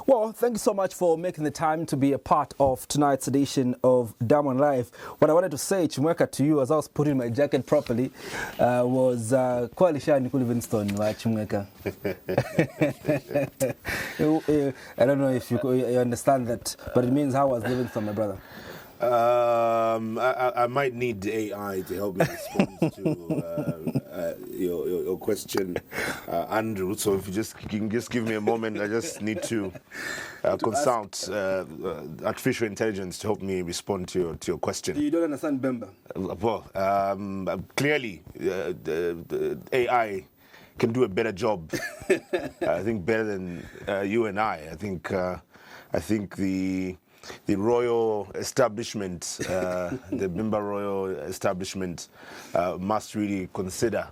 Well, thank you so much for making the time to be a part of tonight's edition of Diamond Live. What I wanted to say, Chimweka, to you as I was putting my jacket properly, was Chileshe and Livingstone, right, Chimweka? I don't know if you understand that, but it means how was Livingstone, my brother? I might need AI to help me respond to your question, Andrew. So if you can just give me a moment, I just need to consult artificial intelligence to help me respond to your question. You don't understand Bemba? Well, clearly, the AI can do a better job. I think better than you and I. I think the royal establishment, the Bimba royal establishment, must really consider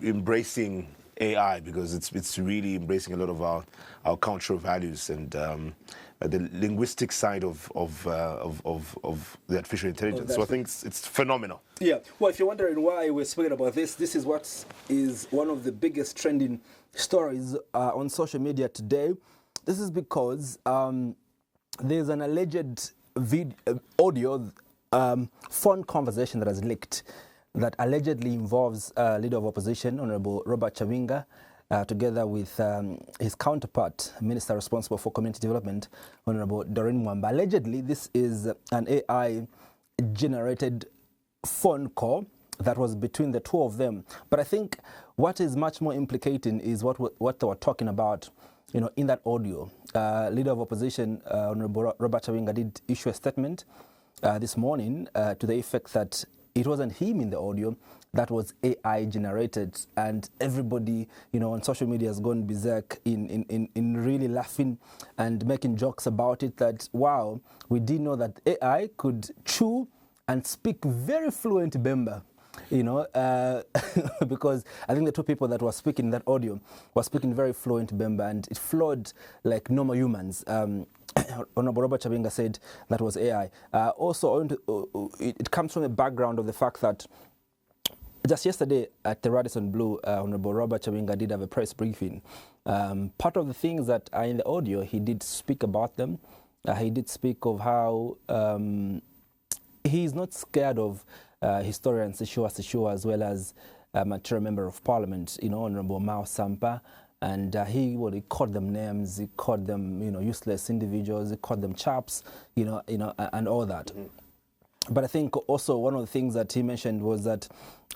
embracing AI, because it's really embracing a lot of our cultural values and the linguistic side of the artificial intelligence. So I think it's phenomenal. Yeah. Well, if you're wondering why we're speaking about this is what is one of the biggest trending stories on social media today. This is because there's an alleged audio phone conversation that has leaked that allegedly involves leader of opposition, Honorable Robert Chawinga, together with his counterpart, Minister responsible for community development, Honorable Doreen Mwansa. Allegedly, this is an AI-generated phone call that was between the two of them. But I think what is much more implicating is what they were talking about. You know, in that audio, leader of opposition, Honorable Robert Chawinga, did issue a statement this morning to the effect that it wasn't him in the audio, that was AI generated, and everybody, on social media has gone berserk in really laughing and making jokes about it, that, wow, we didn't know that AI could chew and speak very fluent Bemba. Because I think the two people that were speaking in that audio were speaking very fluent Bemba, and it flowed like normal humans. Honorable Robert Chavinga said that was AI. Also, it comes from the background of the fact that just yesterday at the Radisson Blu, Honorable Robert Chavinga did have a press briefing. Part of the things that are in the audio, he did speak about them. He did speak of how he's not scared of historian Simuuwe, as well as a mature member of parliament, Honorable Mwansa, and he called them names, he called them, useless individuals, he called them chaps, and all that. Mm-hmm. But I think also one of the things that he mentioned was that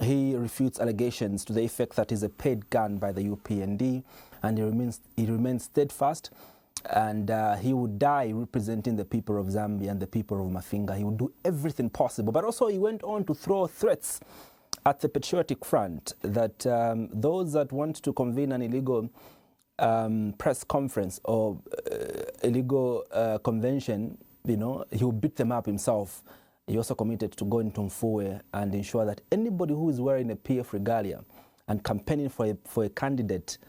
he refutes allegations to the effect that he's a paid gun by the UPND, and he remains steadfast. And he would die representing the people of Zambia and the people of Mafinga. He would do everything possible. But also he went on to throw threats at the Patriotic Front that those that want to convene an illegal press conference or illegal convention, he will beat them up himself. He also committed to go into Simuuwe and ensure that anybody who is wearing a PF regalia and campaigning for a candidate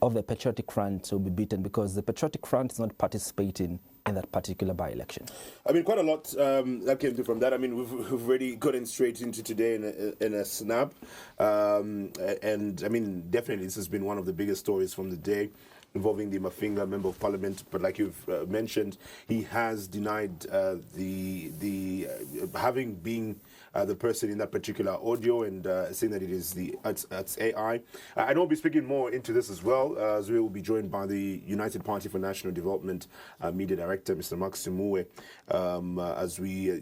of the Patriotic Front will be beaten, because the Patriotic Front is not participating in that particular by-election. I mean, quite a lot that came through from that. I mean, we've already gotten straight into today in a snap. And, I mean, definitely this has been one of the biggest stories from the day involving the Mafinga Member of Parliament. But like you've mentioned, he has denied having been the person in that particular audio, and saying that it's AI. I know we'll be speaking more into this as well, as we will be joined by the United Party for National Development Media Director, Mr. Simuuwe, as we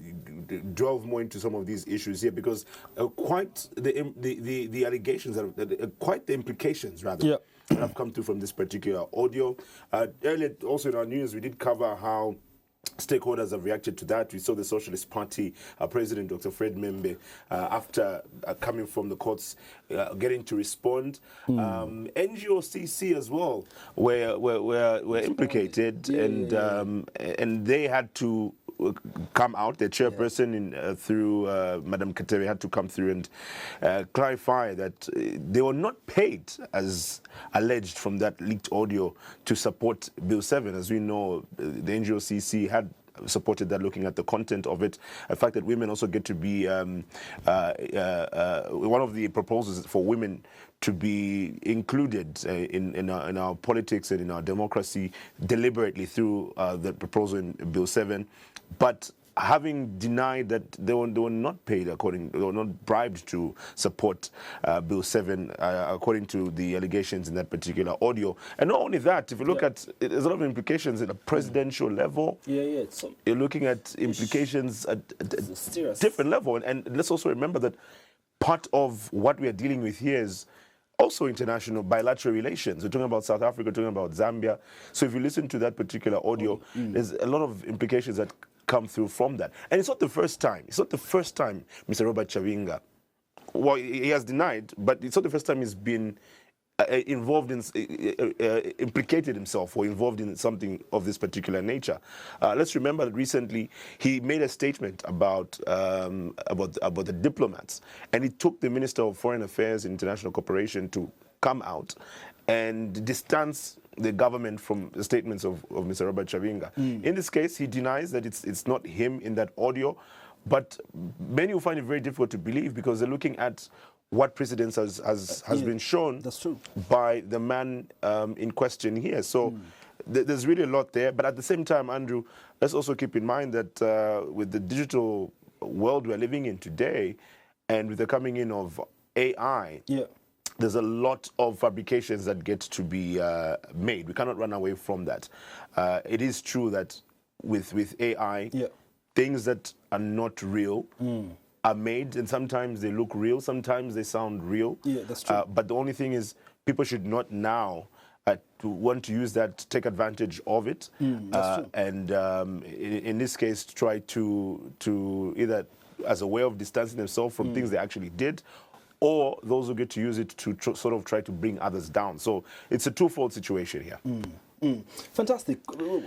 delve more into some of these issues here, because quite the allegations, quite the implications, rather, yeah, that have come through from this particular audio. Earlier, also in our news, we did cover how stakeholders have reacted to that. We saw the Socialist Party President, Dr. Fred Membe, after coming from the courts, getting to respond. NGOCC as well were implicated, and they had to come out. The chairperson through Madam Katewe had to come through and clarify that they were not paid, as alleged from that leaked audio, to support Bill 7. As we know, the NGOCC had supported that, looking at the content of it. The fact that women also get to be one of the proposals for women to be included in our politics and in our democracy deliberately through the proposal in Bill 7. But having denied that they were not paid they were not bribed to support Bill 7, according to the allegations in that particular audio. And not only that, if you look at, there's a lot of implications at a presidential level. You're looking at implications at a different level. And let's also remember that part of what we are dealing with here is also international bilateral relations. We're talking about South Africa, we're talking about Zambia. So if you listen to that particular audio, there's a lot of implications that come through from that. And it's not the first time. It's not the first time Mr. Robert Chavinga, well, he has denied, but it's not the first time he's been involved in, implicated himself or involved in something of this particular nature. Let's remember that recently he made a statement about the diplomats, and it took the Minister of Foreign Affairs and International Cooperation to come out and distance the government from the statements of Mr. Robert Chavinga. In this case, he denies that it's not him in that audio, but many will find it very difficult to believe, because they're looking at what precedence has been shown by the man in question here. So there's really a lot there. But at the same time, Andrew, let's also keep in mind that with the digital world we're living in today, and with the coming in of AI, there's a lot of fabrications that get to be made. We cannot run away from that. It is true that with AI, things that are not real are made, and sometimes they look real, sometimes they sound real. That's true. But the only thing is, people should not now to want to use that to take advantage of it, and in this case try to either as a way of distancing themselves from things they actually did, or those who get to use it to sort of try to bring others down. So it's a twofold situation here. Fantastic.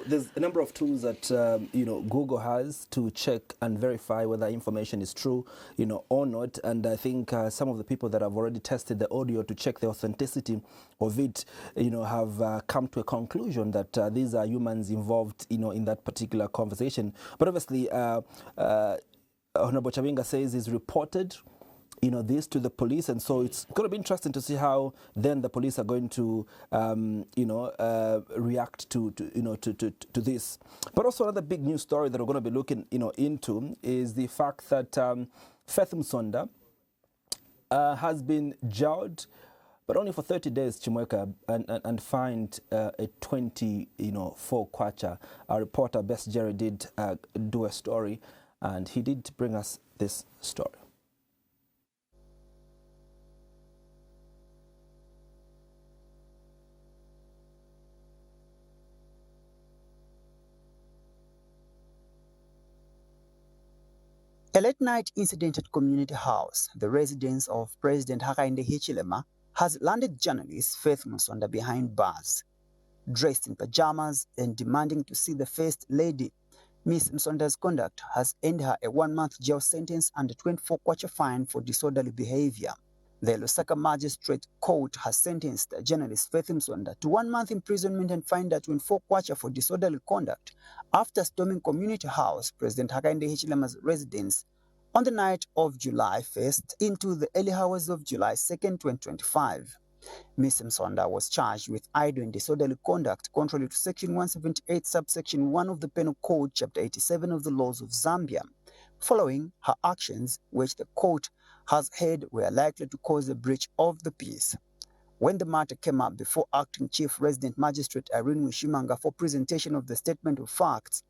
There's a number of tools that Google has to check and verify whether information is true, or not. And I think some of the people that have already tested the audio to check the authenticity of it, have come to a conclusion that these are humans involved, in that particular conversation. But obviously, Honorable Chimweka says he's reported this to the police, and so it's going to be interesting to see how then the police are going to react to this. But also another big news story that we're going to be looking into is the fact that Faith Msonda has been jailed, but only for 30 days, Chimweka, and fined a 24 kwacha. Our reporter Best Jerry did do a story, and he did bring us this story. A late-night incident at Community House, the residence of President Hakainde Hichilema, has landed journalist Faith Msonda behind bars. Dressed in pajamas and demanding to see the First Lady, Ms. Msonda's conduct has earned her a 1-month jail sentence and a 24 kwacha fine for disorderly behavior. The Lusaka Magistrate Court has sentenced journalist Faith Msonda to 1 month imprisonment and fined her 24 kwacha for disorderly conduct after storming Community House, President Hakainde Hichilema's residence, on the night of July 1st into the early hours of July 2nd, 2025. Ms. Msonda was charged with idle and disorderly conduct contrary to Section 178, subsection 1 of the Penal Code, Chapter 87 of the Laws of Zambia, following her actions, which the court has heard were likely to cause a breach of the peace. When the matter came up before Acting Chief Resident Magistrate Irene Wishimanga for presentation of the statement of facts,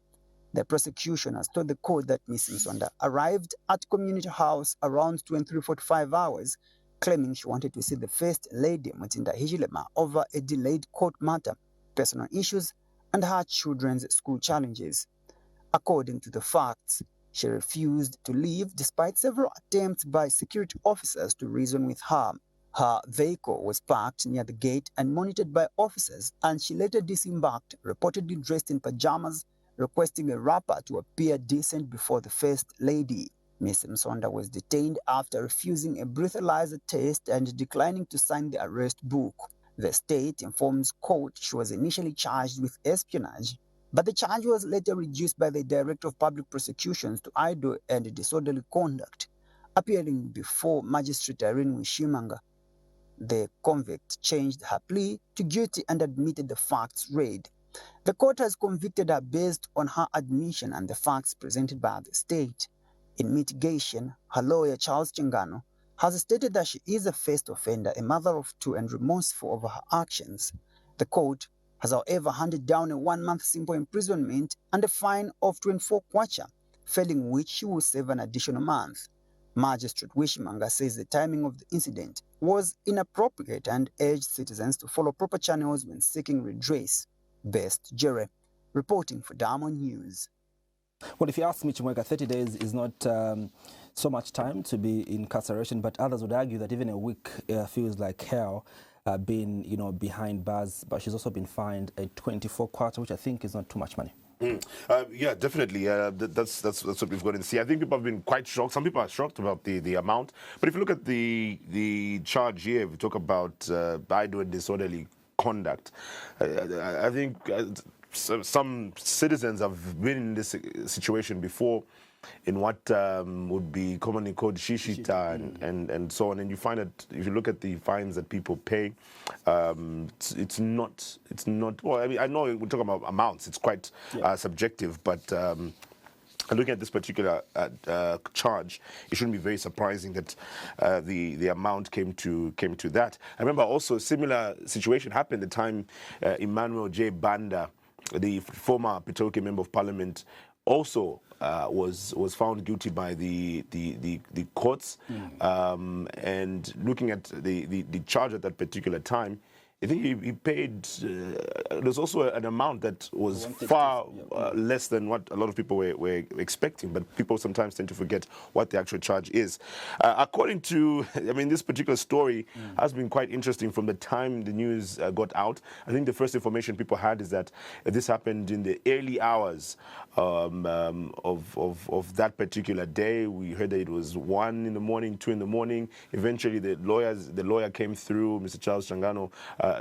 the prosecution has told the court that Ms. Msonda arrived at Community House around 23:45 hours, claiming she wanted to see the First Lady Mutsinda Hichilema over a delayed court matter, personal issues, and her children's school challenges. According to the facts, she refused to leave despite several attempts by security officers to reason with her. Her vehicle was parked near the gate and monitored by officers, and she later disembarked, reportedly dressed in pajamas, requesting a wrapper to appear decent before the First Lady. Ms. Msonda was detained after refusing a breathalyzer test and declining to sign the arrest book. The state informs court she was initially charged with espionage, but the charge was later reduced by the Director of Public Prosecutions to idle and disorderly conduct. Appearing before Magistrate Irene Wishimanga, the convict changed her plea to guilty and admitted the facts read. The court has convicted her based on her admission and the facts presented by the state. In mitigation, her lawyer, Charles Chingano, has stated that she is a first offender, a mother of two, and remorseful over her actions. The court has, however, handed down a 1-month simple imprisonment and a fine of 24 kwacha, failing which she will serve an additional month. Magistrate Wishimanga says the timing of the incident was inappropriate and urged citizens to follow proper channels when seeking redress. Best Jerry, reporting for Diamond News. Well, if you ask me, Chimweka, 30 days is not so much time to be in incarceration, but others would argue that even a week feels like hell, being behind bars. But she's also been fined a 24 kwacha, which I think is not too much money. Yeah, definitely. That's what we've got to see. I think people have been quite shocked. Some people are shocked about the amount. But if you look at the charge here, if we talk about idle and disorderly conduct, I think some citizens have been in this situation before, in what would be commonly called shishita and so on. And you find that if you look at the fines that people pay, it's not. Well, I mean, I know we're talking about amounts. It's quite subjective, but looking at this particular charge, it shouldn't be very surprising that the amount came to that. I remember also a similar situation happened at the time Emmanuel J. Banda, the former Pitoke Member of Parliament, also was found guilty by the courts. And looking at the charge at that particular time, I think he paid, there's also an amount that was far less than what a lot of people were expecting, but people sometimes tend to forget what the actual charge is. According to, I mean, this particular story has been quite interesting from the time the news got out. I think the first information people had is that this happened in the early hours of that particular day. We heard that it was 1 in the morning, 2 in the morning. Eventually, the lawyer came through, Mr. Charles Changano,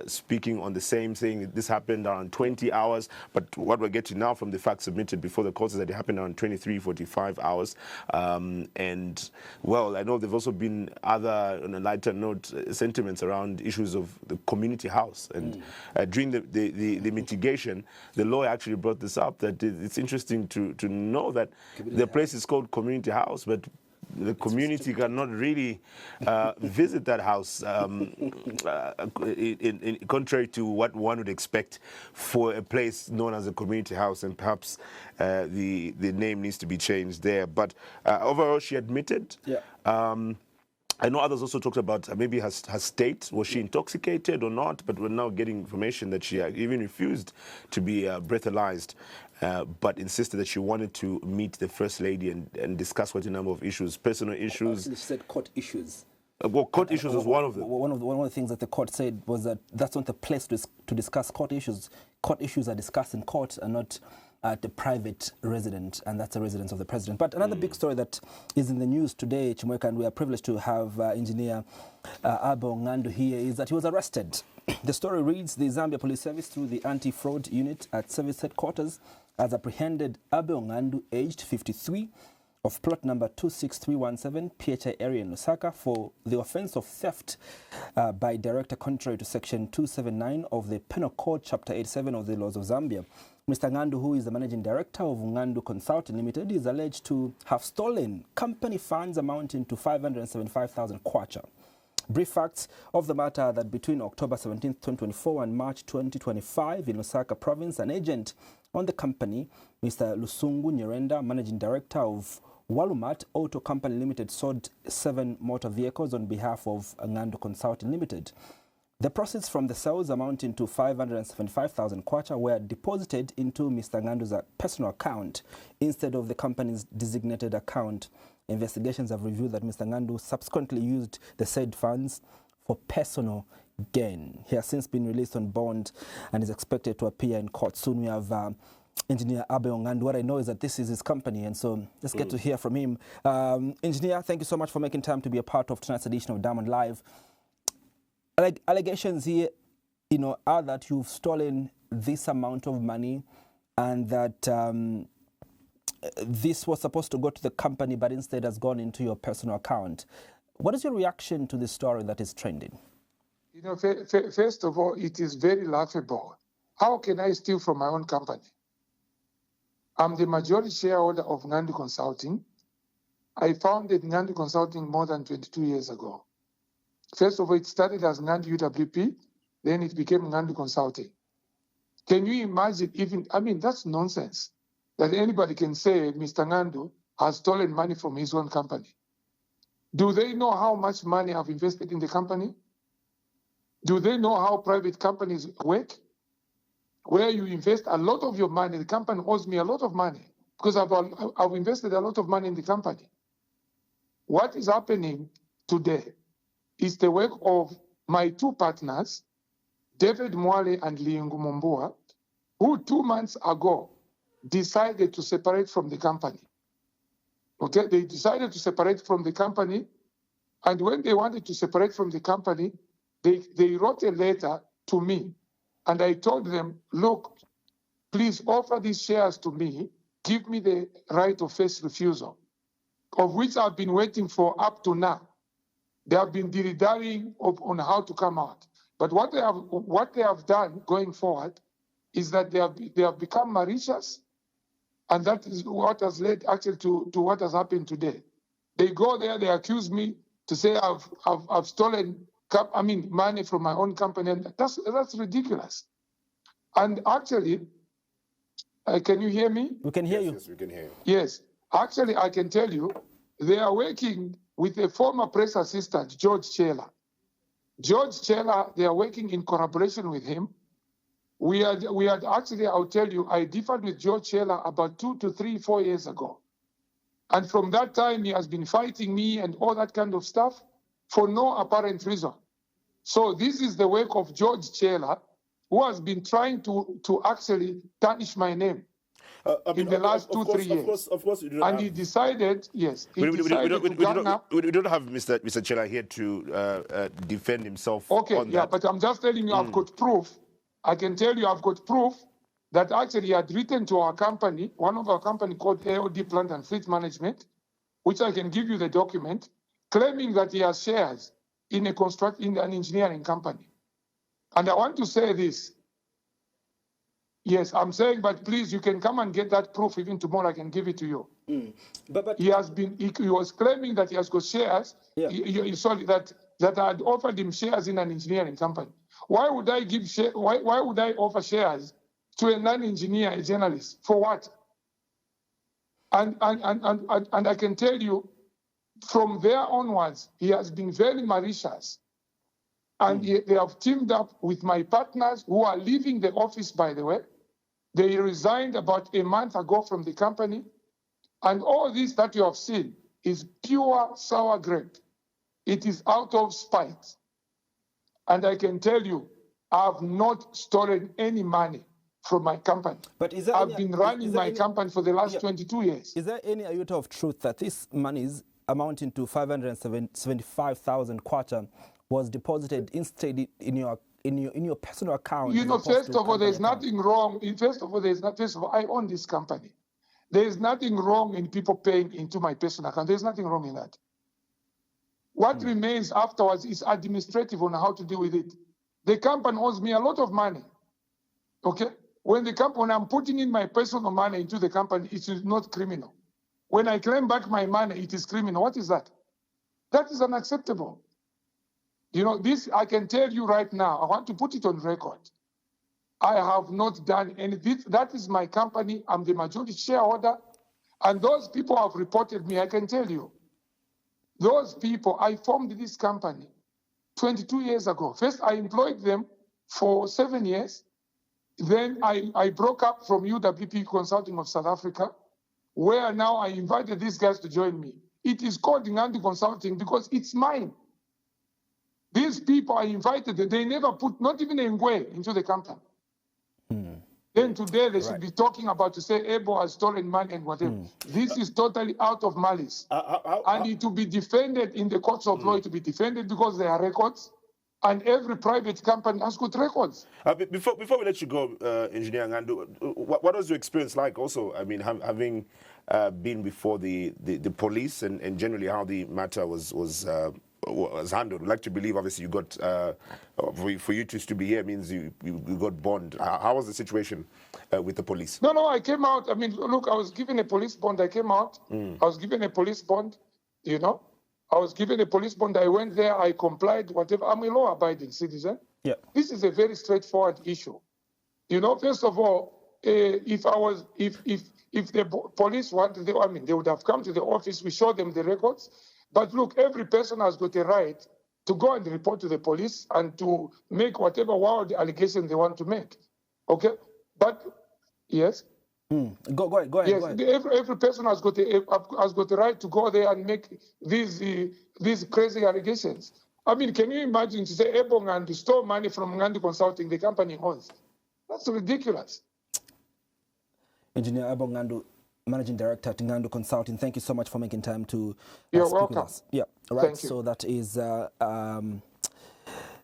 speaking on the same thing. This happened around 20 hours, but what we're getting now from the facts submitted before the court is that it happened around 23, 45 hours. And, well, I know there have also been other, on a lighter note, sentiments around issues of the community house. And during the mitigation, the lawyer actually brought this up, that it's interesting to know that the place is called community house, but the community cannot really visit that house, contrary to what one would expect for a place known as a community house, and perhaps the name needs to be changed there. But overall, she admitted. Yeah. I know others also talked about maybe her state. Was she intoxicated or not? But we're now getting information that she even refused to be breathalyzed, but insisted that she wanted to meet the First Lady and discuss quite a number of issues, personal issues. Actually, she said court issues. Well, court issues was one of them. One of the things that the court said was that that's not the place to discuss court issues. Court issues are discussed in court and not at a private residence, and that's a residence of the president. But another big story that is in the news today, Chimweka, and we are privileged to have engineer Abo Ngandu here, is that he was arrested. The story reads, the Zambia Police Service, through the anti-fraud unit at service headquarters, has apprehended Abo Ngandu, aged 53, of plot number 26317, PHI area in Lusaka, for the offence of theft by director contrary to section 279 of the Penal Code, chapter 87 of the laws of Zambia. Mr. Ngandu, who is the managing director of Ngandu Consulting Limited, is alleged to have stolen company funds amounting to 575,000 kwacha. Brief facts of the matter are that between October 17, 2024 and March 2025 in Lusaka province, an agent on the company, Mr. Lusungu Nyerenda, managing director of Walumat Auto Company Limited, sold 7 motor vehicles on behalf of Ngandu Consulting Limited. The proceeds from the sales, amounting to 575,000 kwacha, were deposited into Mr. Ngandu's personal account instead of the company's designated account. Investigations have revealed that Mr. Ngandu subsequently used the said funds for personal gain. He has since been released on bond and is expected to appear in court soon. We have Engineer Abe Ngandu. What I know is that this is his company, and so let's get to hear from him. Engineer, thank you so much for making time to be a part of tonight's edition of Diamond Live. Allegations here, are that you've stolen this amount of money and that this was supposed to go to the company but instead has gone into your personal account. What is your reaction to this story that is trending? First of all, it is very laughable. How can I steal from my own company? I'm the majority shareholder of Ngandu Consulting. I founded Ngandu Consulting more than 22 years ago. First of all, it started as Ngandu UWP, then it became Ngandu Consulting. Can you imagine that's nonsense, that anybody can say Mr. Ngandu has stolen money from his own company. Do they know how much money I've invested in the company? Do they know how private companies work? Where you invest a lot of your money, the company owes me a lot of money because I've invested a lot of money in the company. What is happening today is the work of my 2 partners, David Mwale and Liungu Mumbua, who 2 months ago decided to separate from the company. Okay, they decided to separate from the company, and when they wanted to separate from the company, they wrote a letter to me, and I told them, look, please offer these shares to me, give me the right of first refusal, of which I've been waiting for up to now. They have been dilly-dallying on how to come out. But what they have done going forward is that they have become malicious, and that is what has led actually to what has happened today. They go there, they accuse me to say I've stolen money from my own company, and that's ridiculous. And actually, can you hear me? We can hear you. Yes, we can hear you. Yes, actually, I can tell you, they are working with a former press assistant, George Chela. George Chela, they are working in collaboration with him. We had actually, I'll tell you, I differed with George Chela about 2 to 3, 4 years ago. And from that time, he has been fighting me and all that kind of stuff for no apparent reason. So this is the work of George Chela, who has been trying to actually tarnish my name in the last 2, 3 years. Of course, we do and he decided, yes, he decided to gang up. We don't have Mr. Chela here to defend himself. Okay, on yeah, that. but I'm just telling you, I've got proof. I can tell you, I've got proof that actually he had written to our company, one of our company called AOD Plant and Fleet Management, which I can give you the document, claiming that he has shares in an engineering company. And I want to say this. Yes, I'm saying, but please, you can come and get that proof even tomorrow. I can give it to you. But he was claiming that he has got shares. Yeah. Sorry, that I had offered him shares in an engineering company. Why would I give share? Why would I offer shares to a non-engineer, a journalist? For what? And I can tell you, from there onwards, he has been very malicious. And they have teamed up with my partners who are leaving the office, by the way. They resigned about a month ago from the company. And all this that you have seen is pure sour grape. It is out of spite. And I can tell you, I have not stolen any money from my company. But is there I've been running my company for the last 22 years. Is there any iota of truth that this monies amounting to 575,000 kwacha was deposited instead in your personal account? You know, first of all, there's nothing wrong. First of all, I own this company. There is nothing wrong in people paying into my personal account. There's nothing wrong in that. What remains afterwards is administrative on how to deal with it. The company owes me a lot of money. Okay? When I'm putting in my personal money into the company, it is not criminal. When I claim back my money, it is criminal. What is that? That is unacceptable. You know, this I can tell you right now. I want to put it on record. I have not done anything. That is my company. I'm the majority shareholder. And those people have reported me, I can tell you. Those people, I formed this company 22 years ago. First, I employed them for 7 years. Then I broke up from UWP Consulting of South Africa, where now I invited these guys to join me. It is called Ngandi Consulting because it's mine. These people I invited, they never put not even a ngwe into the company. Then today they should be talking about to say Ebo has stolen money and whatever. This is totally out of malice. And it to be defended in the courts of law, it to be defended because there are records. And every private company has got records. Before we let you go, Engineer Ngandu, what was your experience like also? I mean, having been before the police and generally how the matter was handled. I'd like to believe, obviously, you got, for you to be here means you got bond. How was the situation with the police? No, I came out. I mean, look, I was given a police bond. I came out. I was given a police bond, you know. I was given a police bond. I went there. I complied, whatever. I'm a law-abiding citizen. Yeah. This is a very straightforward issue. You know, first of all, if the police wanted, they would have come to the office. We showed them the records. But look, every person has got a right to go and report to the police and to make whatever wild allegation they want to make. Okay? But, yes? Go ahead. Yes, go ahead. Every person has got a right to go there and make these crazy allegations. I mean, can you imagine to say Ebong and to store money from Ngandi Consulting, the company owns? That's ridiculous. Engineer Ebong Ngandu, Managing Director at Ngandu Consulting, thank you so much for making time to You're speak welcome. with us. Yeah, right. Thank you. So that is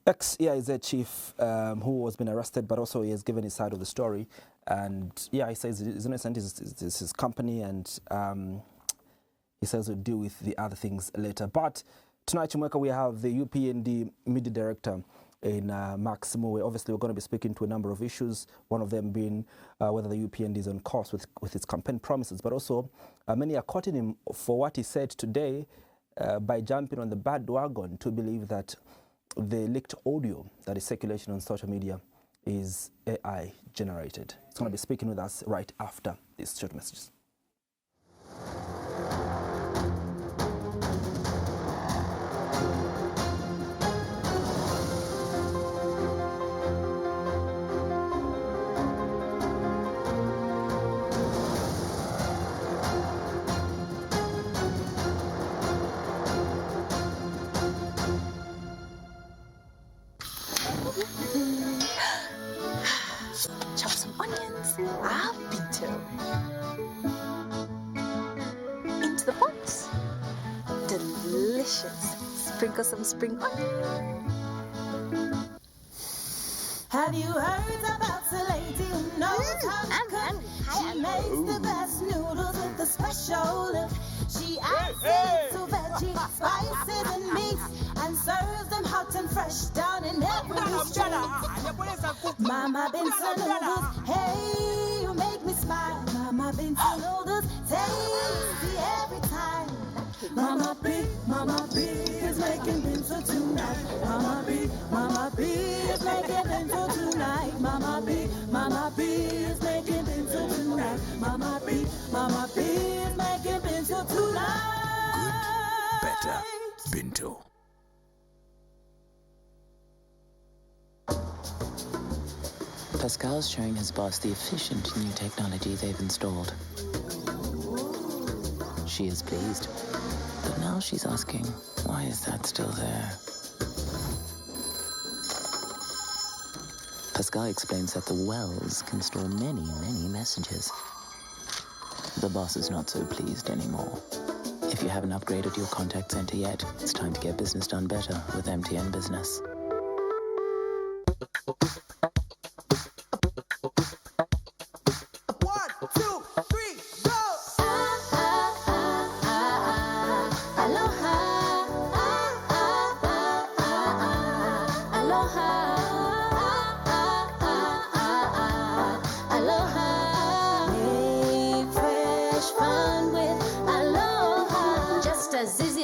Ex-EIZ chief who has been arrested, but also he has given his side of the story. And yeah, he says he's innocent, it's his company, and he says we'll deal with the other things later. But tonight, Chimweka, we have the UPND Media Director in Simuuwe. Obviously, we're going to be speaking to a number of issues, one of them being whether the UPND is on course with its campaign promises, but also many are quoting him for what he said today by jumping on the bandwagon to believe that the leaked audio that is circulating on social media is AI generated. He's going to be speaking with us right after these short messages. Sprinkle some spring on. Have you heard about the lady who knows how to cook? She makes the best noodles with a special look. She adds seeds to veggies, spices and meats, and serves them hot and fresh down in every street. Mama Benson noodles, hey, you make me smile. Mama Benson noodles, tasty every time. Mama B is making bento tonight. Mama B is making bento tonight. Mama B is making bento tonight. Mama B is making bento tonight. Good, better, bento. Pascal's showing his boss the efficient new technology they've installed. She is pleased, but now she's asking, why is that still there? Pascal explains that the wells can store many, many messages. The boss is not so pleased anymore. If you haven't upgraded your contact center yet, it's time to get business done better with MTN Business.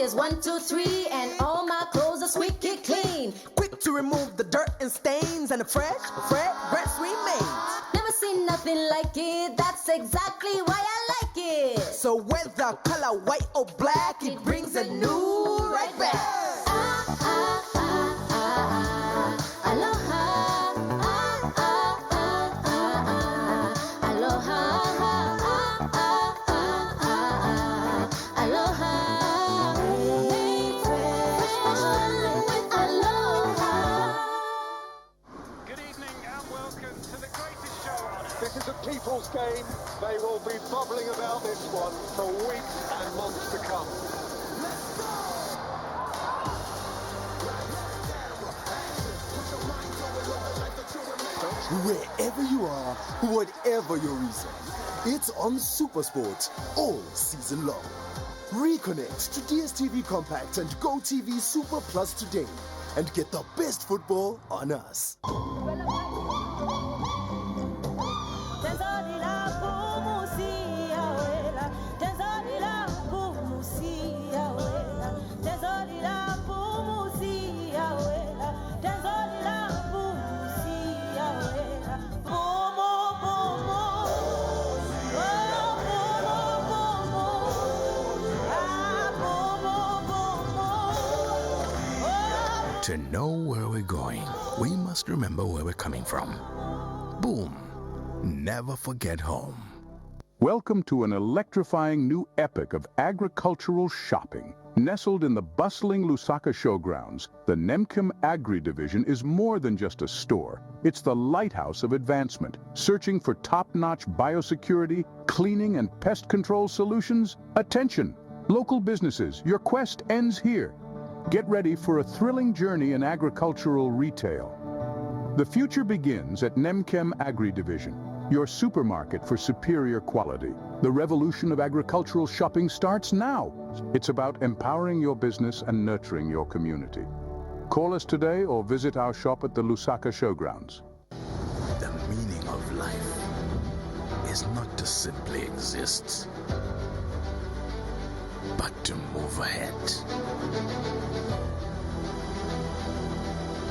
As 1, 2, 3, and all my clothes are squeaky clean. Quick to remove the dirt and stains, and a fresh fragrance remains. Never seen nothing like it, that's exactly why I like it. So whether color white or black, it brings a new right back. Aloha. Aloha. Aloha. This is a people's game. They will be bubbling about this one for weeks and months to come. Wherever you are, whatever your reason, it's on SuperSport all season long. Reconnect to DStv Compact and GOtv Super Plus today and get the best football on us. To know where we're going, we must remember where we're coming from. Boom. Never forget home. Welcome to an electrifying new epic of agricultural shopping. Nestled in the bustling Lusaka showgrounds, the Nemchem Agri Division is more than just a store. It's the lighthouse of advancement, searching for top-notch biosecurity, cleaning and pest control solutions. Attention! Local businesses, your quest ends here. Get ready for a thrilling journey in agricultural retail. The future begins at Nemchem Agri Division, your supermarket for superior quality. The revolution of agricultural shopping starts now. It's about empowering your business and nurturing your community. Call us today or visit our shop at the Lusaka Showgrounds. The meaning of life is not to simply exist, but to move ahead.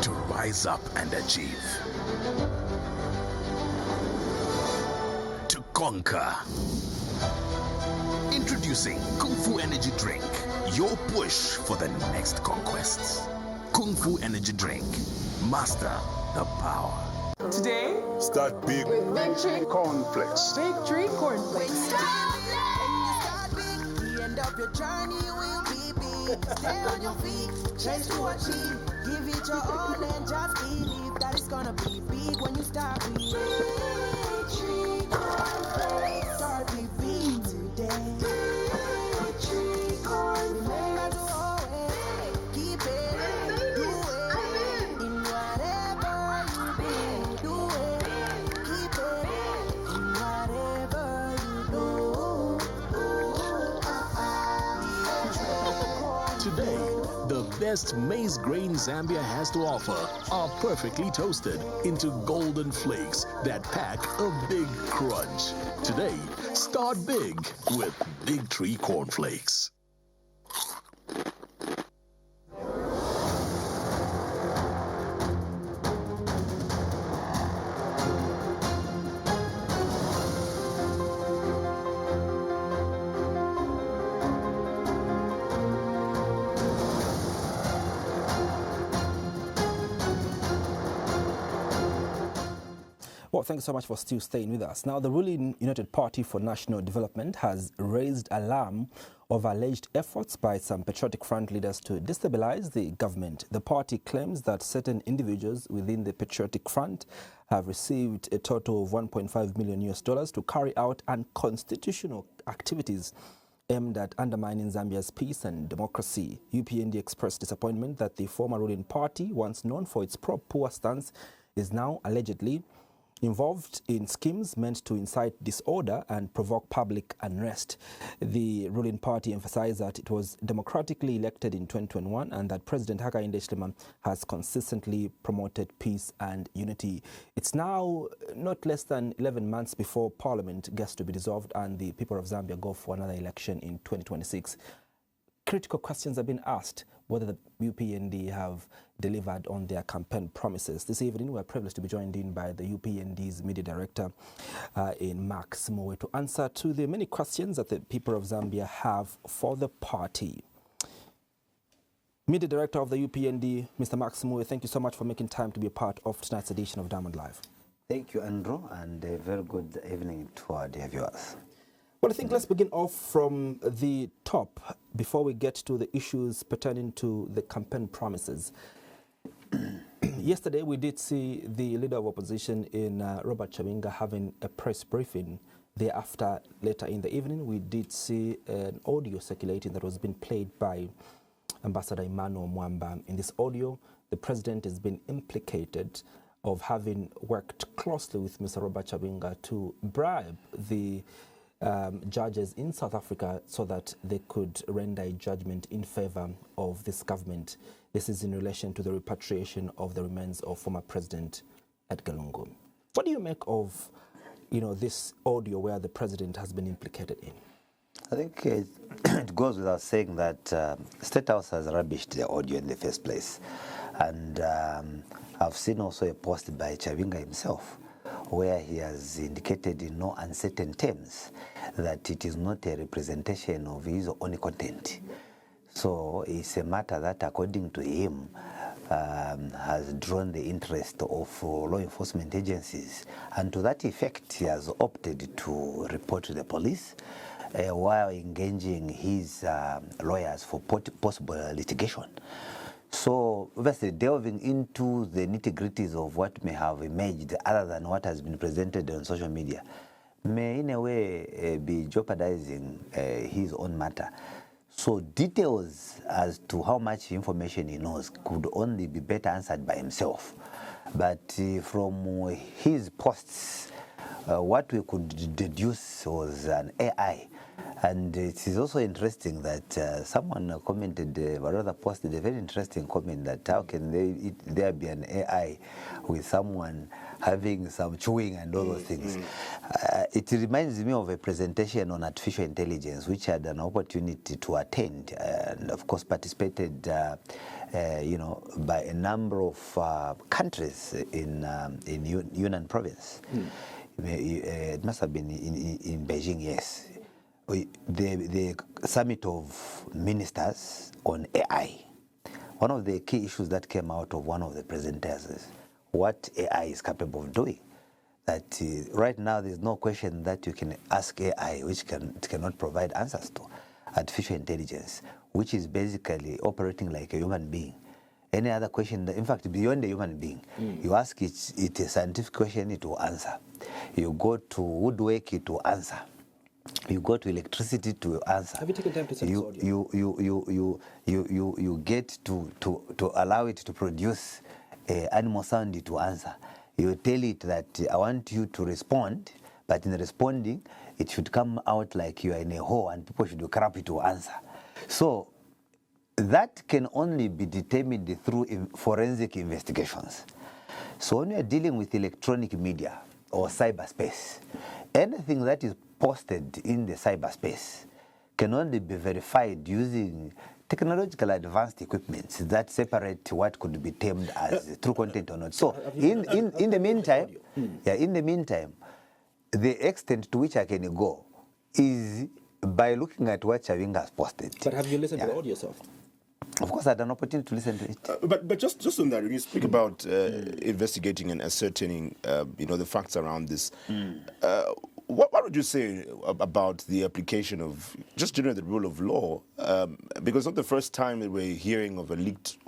To rise up and achieve. To conquer. Introducing Kung Fu Energy Drink, your push for the next conquests. Kung Fu Energy Drink. Master the power. Today, start big with Victory Cornflakes. Victory Cornflakes. Start big. The end of your journey will be big. Stay on your feet, chase to achieve. Give it your all and just believe that it's gonna be big when you start big. Victory Cornflakes. Start big today. Victory Cornflakes. Remember to always keep it best maize grain Zambia has to offer are perfectly toasted into golden flakes that pack a big crunch. Today, start big with Big Tree Cornflakes. Well, thank you so much for still staying with us. Now, the ruling United Party for National Development has raised alarm of alleged efforts by some Patriotic Front leaders to destabilize the government. The party claims that certain individuals within the Patriotic Front have received a total of $1.5 million to carry out unconstitutional activities aimed at undermining Zambia's peace and democracy. UPND expressed disappointment that the former ruling party, once known for its pro-poor stance, is now allegedly involved in schemes meant to incite disorder and provoke public unrest. The ruling party emphasized that it was democratically elected in 2021 and that President Hakainde Hichilema has consistently promoted peace and unity. It's now not less than 11 months before Parliament gets to be dissolved and the people of Zambia go for another election in 2026. Critical questions have been asked whether the UPND have delivered on their campaign promises. This evening, we're privileged to be joined in by the UPND's media director in Simuuwe to answer to the many questions that the people of Zambia have for the party. Media director of the UPND, Mr. Simuuwe, thank you so much for making time to be a part of tonight's edition of Diamond Live. Thank you, Andrew, and a very good evening to our dear viewers. Well, I think let's begin off from the top before we get to the issues pertaining to the campaign promises. Yesterday, we did see the leader of opposition in Robert Chimweka having a press briefing. Thereafter, later in the evening, we did see an audio circulating that was being played by Ambassador Emmanuel Mwamba. In this audio, the president has been implicated of having worked closely with Mr. Robert Chimweka to bribe the judges in South Africa so that they could render a judgment in favor of this government. This is in relation to the repatriation of the remains of former President Edgar Lungu. What do you make of, this audio where the president has been implicated in? I think it goes without saying that State House has rubbished the audio in the first place. And I've seen also a post by Chimweka himself where he has indicated in no uncertain terms that it is not a representation of his own content. So it's a matter that, according to him, has drawn the interest of law enforcement agencies. And to that effect, he has opted to report to the police while engaging his lawyers for possible litigation. So, obviously, delving into the nitty-gritties of what may have emerged other than what has been presented on social media may, in a way, be jeopardizing his own matter. So, details as to how much information he knows could only be better answered by himself. But from his posts, what we could deduce was an AI. And it is also interesting that someone commented, or rather posted a very interesting comment that how can there be an AI with someone having some chewing and all those things. It reminds me of a presentation on artificial intelligence, which had an opportunity to attend and, of course, participated, by a number of countries in Yunnan province. It must have been in Beijing, yes. The summit of ministers on AI. One of the key issues that came out of one of the presenters is what AI is capable of doing. That right now there's no question that you can ask AI which cannot provide answers to. Artificial intelligence, which is basically operating like a human being. Any other question, in fact, beyond a human being, you ask it a scientific question, it will answer. You go to woodwork, it will answer. You go to electricity to answer. Have you taken time to set you get to allow it to produce animal sound to answer. You tell it that I want you to respond, but in responding, it should come out like you are in a hole and people should crap it to answer. So that can only be determined through forensic investigations. So when you are dealing with electronic media or cyberspace, anything that is posted in the cyberspace can only be verified using technological advanced equipment that separate what could be termed as true content or not. So in the meantime, the extent to which I can go is by looking at what Chawinga has posted. But have you listened to the audio yourself? Of course, I had an opportunity to listen to it. But just on that, when you speak about investigating and ascertaining, the facts around this, what would you say about the application of just generally the rule of law? Because it's not the first time that we're hearing of a leaked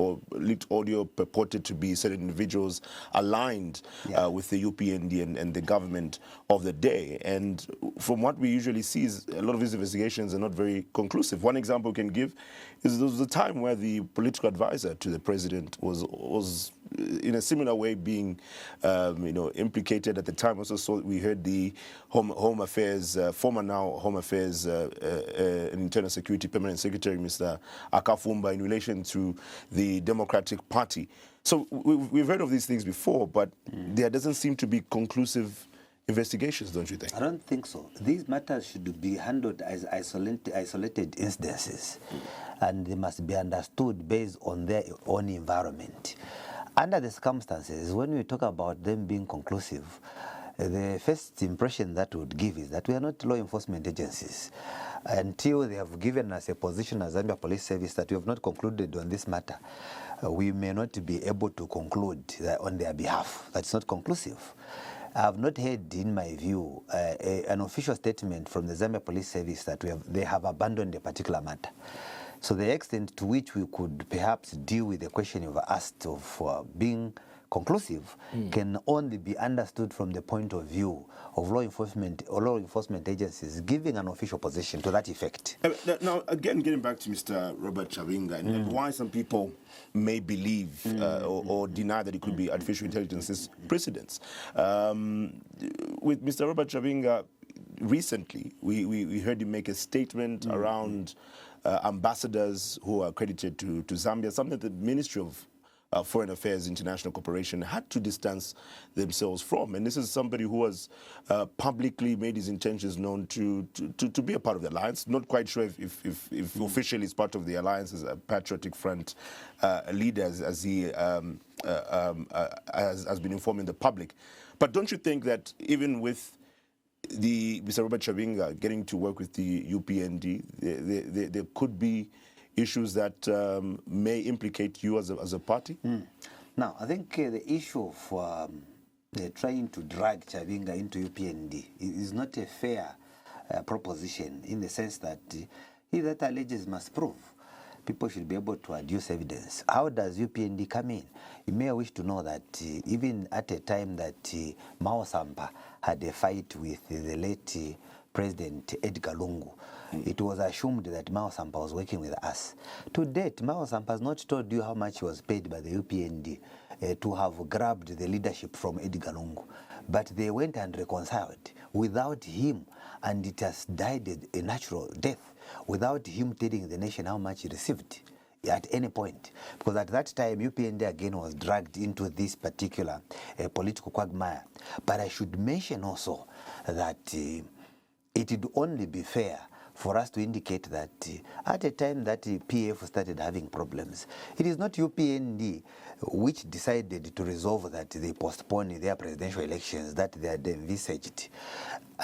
audio purported to be certain individuals aligned with the UPND and the government of the day. And from what we usually see, is a lot of these investigations are not very conclusive. One example we can give is there was a time where the political advisor to the president was in a similar way being implicated at the time. Also, so we heard the Home Affairs, former now Home Affairs and Internal Security Permanent Secretary, Mr. Akafumba, in relation to the Democratic Party. So we've heard of these things before, but there doesn't seem to be conclusive investigations, don't you think? I don't think so. These matters should be handled as isolated incidences, and they must be understood based on their own environment. Under the circumstances, when we talk about them being conclusive, the first impression that would give is that we are not law enforcement agencies. Until they have given us a position as Zambia Police Service that we have not concluded on this matter, we may not be able to conclude on their behalf. That's not conclusive. I have not heard, in my view, an official statement from the Zambia Police Service that they have abandoned a particular matter. So the extent to which we could perhaps deal with the question you've asked of being conclusive can only be understood from the point of view of law enforcement agencies giving an official position to that effect. Now, again, getting back to Mr. Robert Chawinga and why some people may believe or deny that it could be artificial intelligence's precedence. With Mr. Robert Chawinga, recently, we heard him make a statement around ambassadors who are accredited to Zambia, something that the Ministry of Foreign Affairs International Corporation had to distance themselves from. And this is somebody who has publicly made his intentions known to be a part of the alliance. Not quite sure if officially is part of the alliance as a Patriotic Front leader, as he has been informing the public. But don't you think that even with Mr. Robert Chawinga getting to work with the UPND, there could be issues that may implicate you as a party? Now, I think the issue of trying to drag Chawinga into UPND is not a fair proposition, in the sense that he that alleges must prove. People should be able to adduce evidence. How does UPND come in? You may wish to know that even at a time that Mwansa had a fight with the late President Edgar Lungu, it was assumed that Mwansa was working with us. To date, Mwansa has not told you how much he was paid by the UPND to have grabbed the leadership from Edgar Lungu. But they went and reconciled without him, and it has died a natural death without him telling the nation how much he received at any point. Because at that time, UPND again was dragged into this particular political quagmire. But I should mention also that it would only be fair for us to indicate that at a time that PF started having problems, it is not UPND which decided to resolve that they postpone their presidential elections that they had envisaged.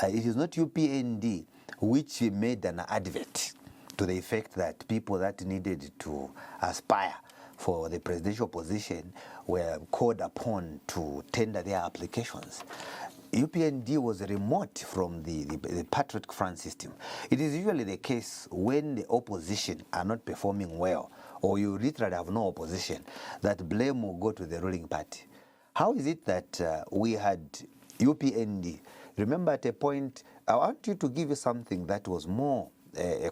It is not UPND which made an advert to the effect that people that needed to aspire for the presidential position were called upon to tender their applications. UPND was remote from the Patriotic Front system. It is usually the case when the opposition are not performing well, or you literally have no opposition, that blame will go to the ruling party. How is it that we had UPND? Remember, at a point, I want you to give you something that was more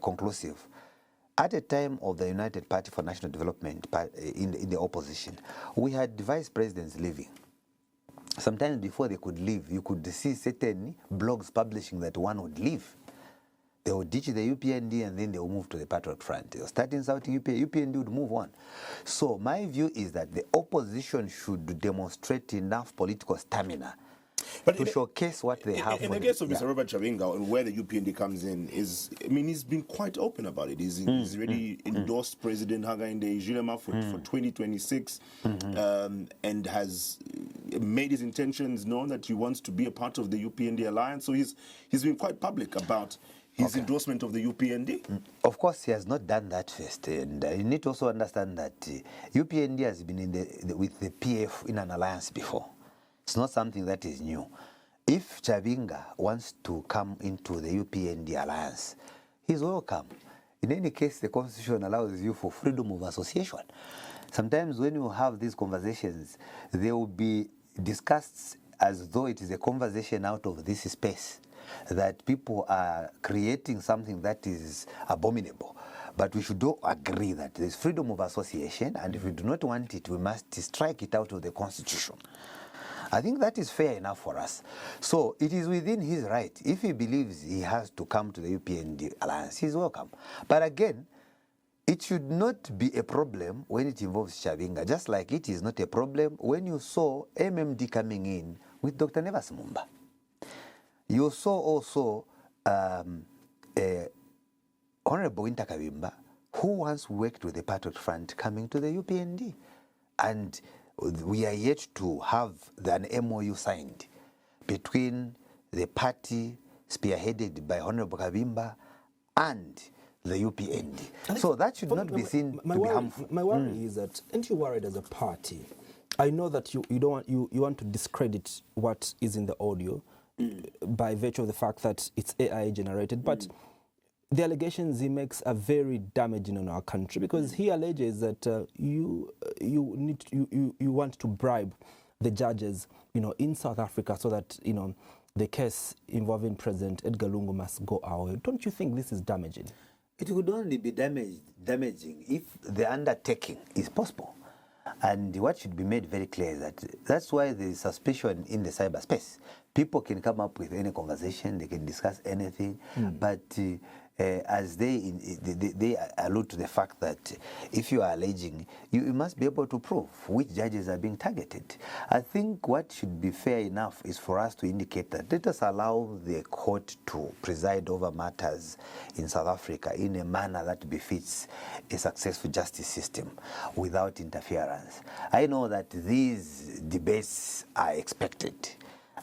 conclusive. At a time of the United Party for National Development in the opposition, we had vice presidents leaving. Sometimes before they could leave, you could see certain blogs publishing that one would leave. They will ditch the UPND and then they will move to the Patriot Front. They will start insulting UPND would move on. So my view is that the opposition should demonstrate enough political stamina to showcase what they have. In the case of Mr. Robert Chavinga, and where the UPND comes in, he's been quite open about it. He's already endorsed President Hakainde Hichilema for 2026, and has made his intentions known that he wants to be a part of the UPND alliance. So he's been quite public about his endorsement of the UPND. Of course, he has not done that first, and you need to also understand that UPND has been with the PF in an alliance before. It's not something that is new. If Chavinga wants to come into the UPND alliance, he's welcome. In any case, the Constitution allows you for freedom of association. Sometimes when you have these conversations, they will be discussed as though it is a conversation out of this space, that people are creating something that is abominable. But we should all agree that there is freedom of association, and if we do not want it, we must strike it out of the Constitution. I think that is fair enough for us. So it is within his right. If he believes he has to come to the UPND alliance, he's welcome. But again, it should not be a problem when it involves Chavinga, just like it is not a problem when you saw MMD coming in with Dr. Nevas Mumba. You saw also Honorable Winter Kavimba, who once worked with the Patriot Front, coming to the UPND. And we are yet to have an MOU signed between the party spearheaded by Honorable Kavimba and the UPND. So that should not be seen to be harmful. My worry is that, aren't you worried as a party? I know that you want to discredit what is in the audio by virtue of the fact that it's AI generated, but the allegations he makes are very damaging on our country, because he alleges that you want to bribe the judges, in South Africa, so that the case involving President Edgar Lungu must go away. Don't you think this is damaging? It would only be damaging if the undertaking is possible. And what should be made very clear is that that's why there is suspicion in the cyberspace. People can come up with any conversation, they can discuss anything, but as they allude to the fact that if you are alleging, you must be able to prove which judges are being targeted. I think what should be fair enough is for us to indicate that let us allow the court to preside over matters in South Africa in a manner that befits a successful justice system without interference. I know that these debates are expected,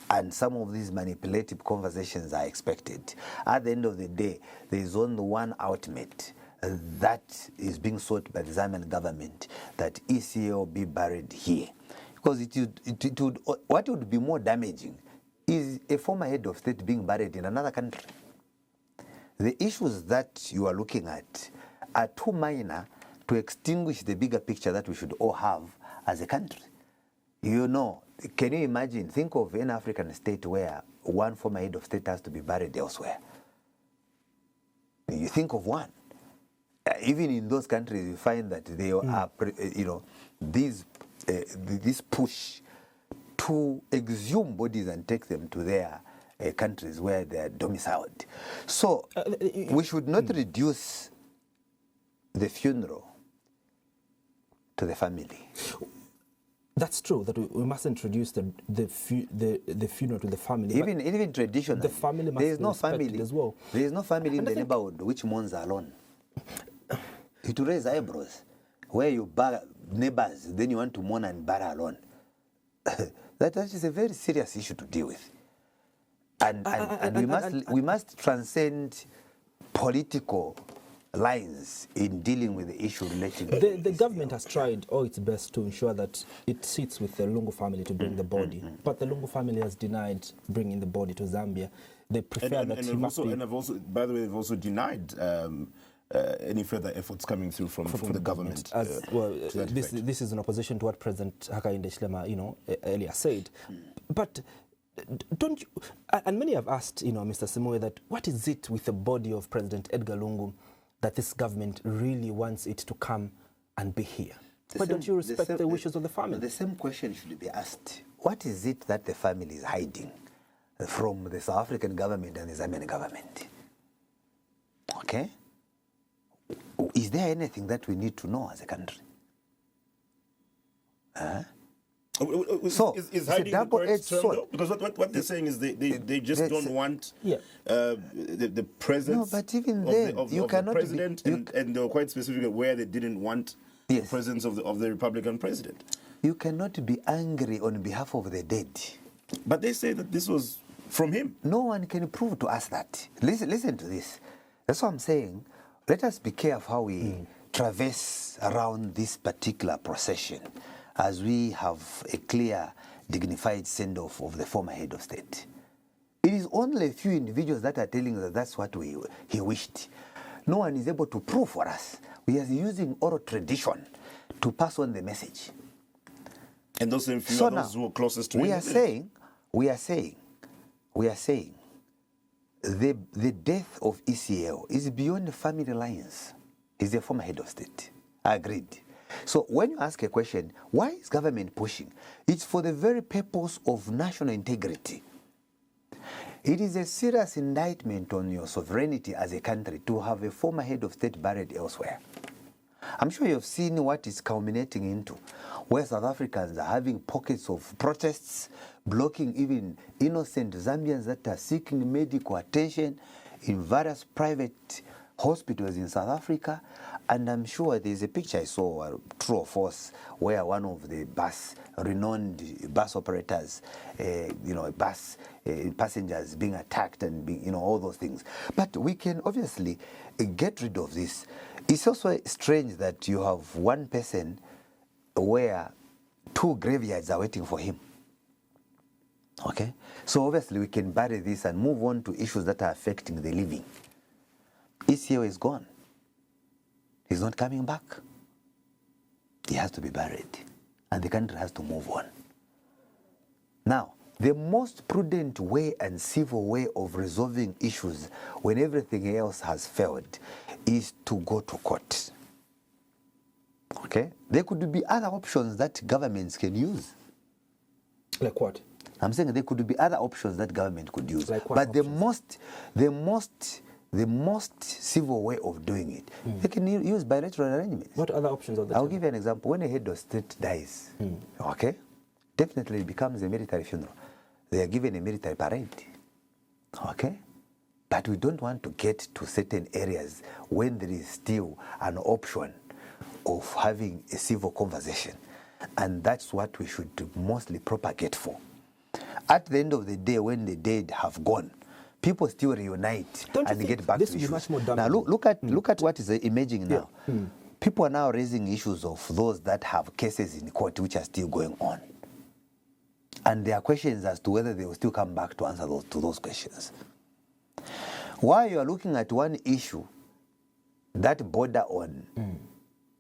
and some of these manipulative conversations are expected. At the end of the day, there is only one ultimate that is being sought by the Zambian government, that ECO be buried here. Because what would be more damaging is a former head of state being buried in another country. The issues that you are looking at are too minor to extinguish the bigger picture that we should all have as a country. Can you imagine, think of an African state where one former head of state has to be buried elsewhere. You think of one. Even in those countries, you find that they are, this push to exhume bodies and take them to their countries where they are domiciled. So we should not reduce the funeral to the family. That's true, that we mustn't reduce the funeral to the family. Even traditionally, the family must be respected as well. There is no family in the neighborhood which mourns alone. It will raise eyebrows. Where you bury neighbors, then you want to mourn and bury alone. That is a very serious issue to deal with. And we must transcend political lines in dealing with the issue relating to the government has tried all its best to ensure that it sits with the Lungu family to bring the body, but the Lungu family has denied bringing the body to Zambia. They prefer that he must be... And by the way, they've also denied any further efforts coming through from the government. This is in opposition to what President Hakainde Hichilema, earlier said. But don't you... And many have asked, Mr. Simuuwe, that what is it with the body of President Edgar Lungu that this government really wants it to come and be here? Why don't you respect the wishes of the family? The same question should be asked. What is it that the family is hiding from the South African government and the Zambian government? Okay? Is there anything that we need to know as a country? So is hiding the correct term, though? Because what they're saying is they just don't want the presence but even then, of the president, and they were quite specific at where they didn't want the presence of the Republican president. You cannot be angry on behalf of the dead. But they say that this was from him. No one can prove to us that. Listen to this. That's what I'm saying. Let us be careful how we traverse around this particular procession as we have a clear, dignified send-off of the former head of state. It is only a few individuals that are telling us that that's what he wished. No one is able to prove for us. We are using oral tradition to pass on the message. And those same few are those who are closest to him. We are saying the death of ECL is beyond the family lines. He's the former head of state. I agreed. So when you ask a question, why is government pushing? It's for the very purpose of national integrity. It is a serious indictment on your sovereignty as a country to have a former head of state buried elsewhere. I'm sure you've seen what it's culminating into, where South Africans are having pockets of protests, blocking even innocent Zambians that are seeking medical attention in various private hospitals in South Africa. And I'm sure there's a picture I saw, true or false, where one of the renowned bus operators, passengers being attacked and all those things. But we can obviously get rid of this. It's also strange that you have one person where two graveyards are waiting for him. Okay? So obviously we can bury this and move on to issues that are affecting the living. ECO is gone. He's not coming back. He has to be buried. And the country has to move on. Now, the most prudent way and civil way of resolving issues when everything else has failed is to go to court. Okay? There could be other options that governments can use. Like what? I'm saying there could be other options that government could use. Like what but options? the most civil way of doing it, they can use bilateral arrangements. What other options are there? I'll give you an example. When a head of state dies, okay, definitely it becomes a military funeral. They are given a military parade, okay? But we don't want to get to certain areas when there is still an option of having a civil conversation. And that's what we should mostly propagate for. At the end of the day, when the dead have gone, people still reunite and get back to issues. Much more now look at what is emerging now. People are now raising issues of those that have cases in court which are still going on. And there are questions as to whether they will still come back to answer those questions. While you are looking at one issue that border on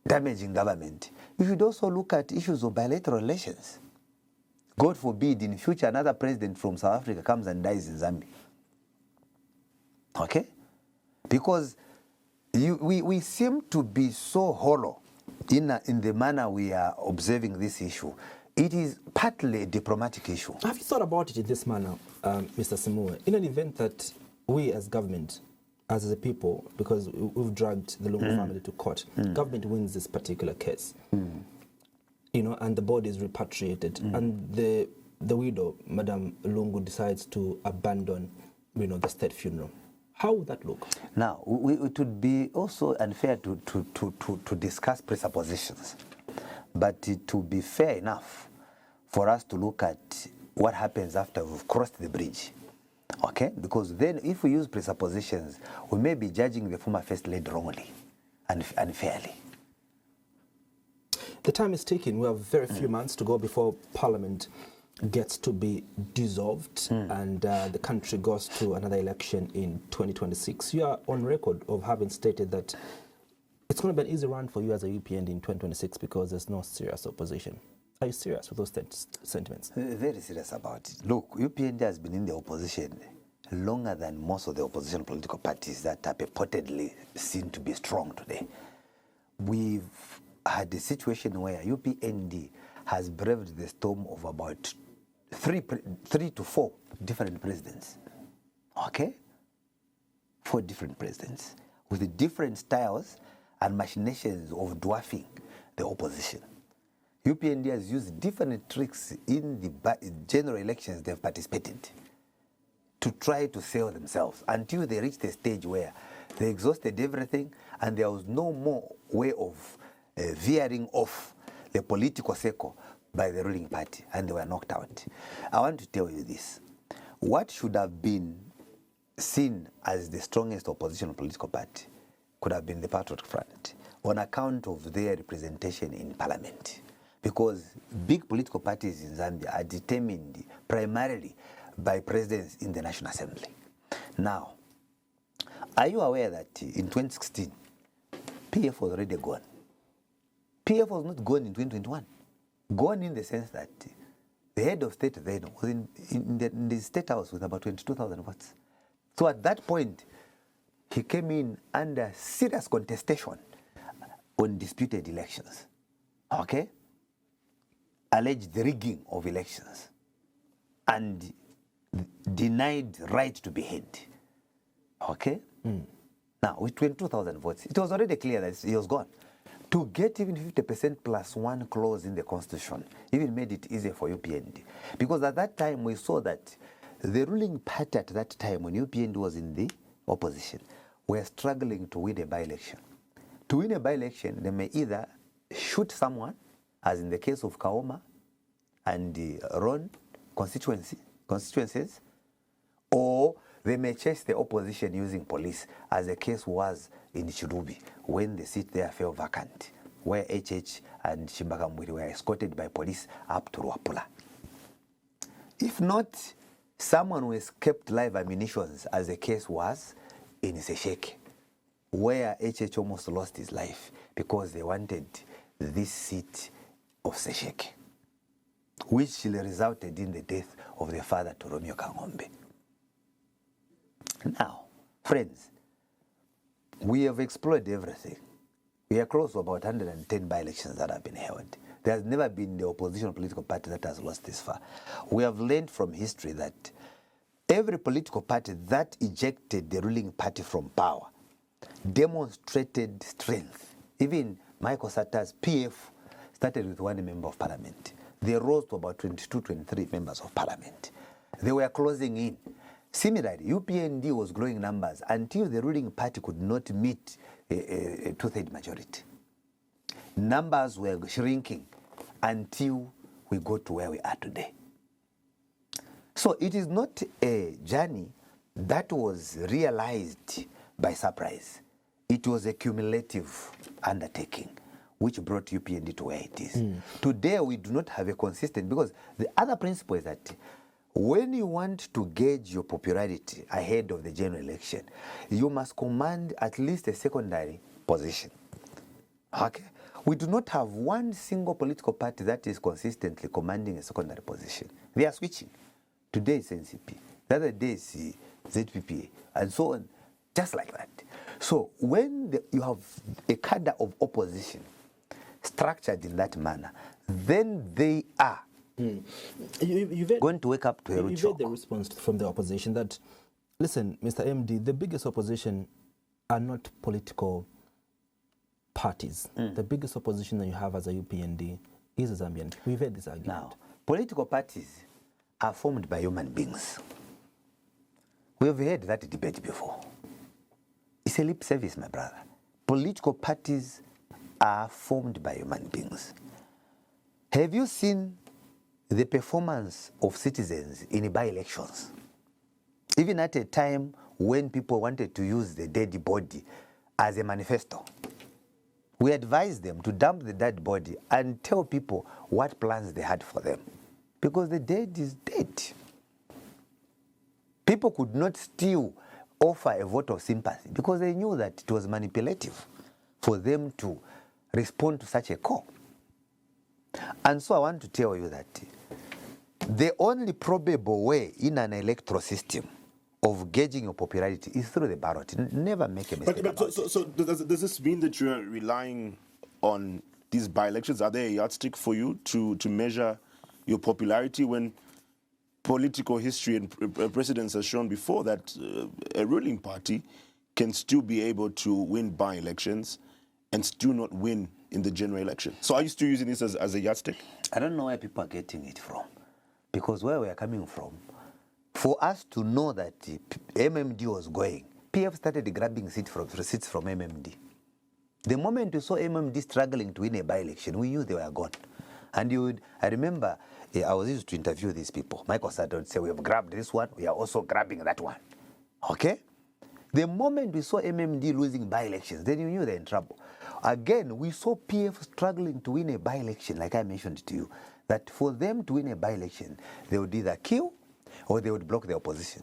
damaging government, you should also look at issues of bilateral relations. God forbid, in future, another president from South Africa comes and dies in Zambia. Okay? Because we seem to be so hollow in the manner we are observing this issue. It is partly a diplomatic issue. Have you thought about it in this manner, Mr. Simuuwe? In an event that we as government, as a people, because we've dragged the Lungu family to court, government wins this particular case, and the body is repatriated, and the widow, Madam Lungu, decides to abandon, the state funeral. How would that look? Now, it would be also unfair to discuss presuppositions, but to be fair enough for us to look at what happens after we've crossed the bridge. Okay? Because then if we use presuppositions, we may be judging the former first lady wrongly and unfairly. The time is ticking. We have very few months to go before Parliament gets to be dissolved and the country goes to another election in 2026. You are on record of having stated that it's going to be an easy run for you as a UPND in 2026 because there's no serious opposition. Are you serious with those sentiments? Very serious about it. Look, UPND has been in the opposition longer than most of the opposition political parties that are purportedly seen to be strong today. We've had a situation where UPND has braved the storm of about three to four different presidents. Okay? 4 different presidents. with different styles and machinations of dwarfing the opposition. UPND has used different tricks in the general elections they've participated to try to sell themselves until they reached a stage where they exhausted everything and there was no more way of veering off the political circle by the ruling party, and they were knocked out. I want to tell you this. What should have been seen as the strongest opposition political party could have been the Patriotic Front on account of their representation in parliament. Because big political parties in Zambia are determined primarily by presidents in the National Assembly. Now, are you aware that in 2016, PF was already gone? PF was not gone in 2021. Gone in the sense that the head of state then was in the state house with about 22,000 votes. So at that point, he came in under serious contestation on disputed elections. Okay? Alleged rigging of elections and denied right to be heard. Okay? Now, with 22,000 votes, it was already clear that he was gone. To get even 50% plus one clause in the constitution even made it easier for UPND. Because at that time, we saw that the ruling party at that time, when UPND was in the opposition, were struggling to win a by-election. To win a by-election, they may either shoot someone, as in the case of Kaoma and the Ron constituencies, or they may chase the opposition using police, as the case was in Chirubi, when the seat there fell vacant, where HH and Chimweka were escorted by police up to Ruapula. If not, someone was kept live ammunitions, as the case was in Sesheke, where HH almost lost his life because they wanted this seat of Sesheke, which resulted in the death of their father, Toromio Kangombe. Now, friends, we have explored everything. We are close to about 110 by-elections that have been held. There has never been the opposition political party that has lost this far. We have learned from history that every political party that ejected the ruling party from power demonstrated strength. Even Michael Sata's PF started with one member of parliament. They rose to about 22, 23 members of parliament. They were closing in. Similarly, UPND was growing numbers until the ruling party could not meet a two-third majority. Numbers were shrinking until we got to where we are today. So it is not a journey that was realized by surprise. It was a cumulative undertaking which brought UPND to where it is. Today we do not have a consistent, because the other principle is that when you want to gauge your popularity ahead of the general election, you must command at least a secondary position. Okay? We do not have one single political party that is consistently commanding a secondary position. They are switching. Today it's NCP, the other day it's ZPPA, and so on, just like that. So when you have a cadre of opposition structured in that manner, then they are going to wake up to a root You've heard the response from the opposition that, listen, Mr. MD, the biggest opposition are not political parties. The biggest opposition that you have as a UPND is a Zambian. We've heard this argument. Now, political parties are formed by human beings. We have heard that debate before. It's a lip service, my brother. Political parties are formed by human beings. Have you seen the performance of citizens in by-elections? Even at a time when people wanted to use the dead body as a manifesto, we advised them to dump the dead body and tell people what plans they had for them. Because the dead is dead. People could not still offer a vote of sympathy because they knew that it was manipulative for them to respond to such a call. And so I want to tell you that the only probable way in an electoral system of gauging your popularity is through the ballot. Never make a mistake. So does this mean that you're relying on these by-elections? Are they a yardstick for you to measure your popularity when political history and precedence has shown before that a ruling party can still be able to win by-elections and still not win in the general election. So are you still using this as a yardstick? I don't know where people are getting it from. Because where we are coming from, for us to know that MMD was going, PF started grabbing seats from MMD. The moment we saw MMD struggling to win a by-election, we knew they were gone. And I remember I was used to interview these people. Michael Sata would say, we have grabbed this one, we are also grabbing that one. Okay? The moment we saw MMD losing by-elections, then you knew they're in trouble. Again, we saw PF struggling to win a by-election, like I mentioned to you, that for them to win a by-election, they would either kill or they would block the opposition.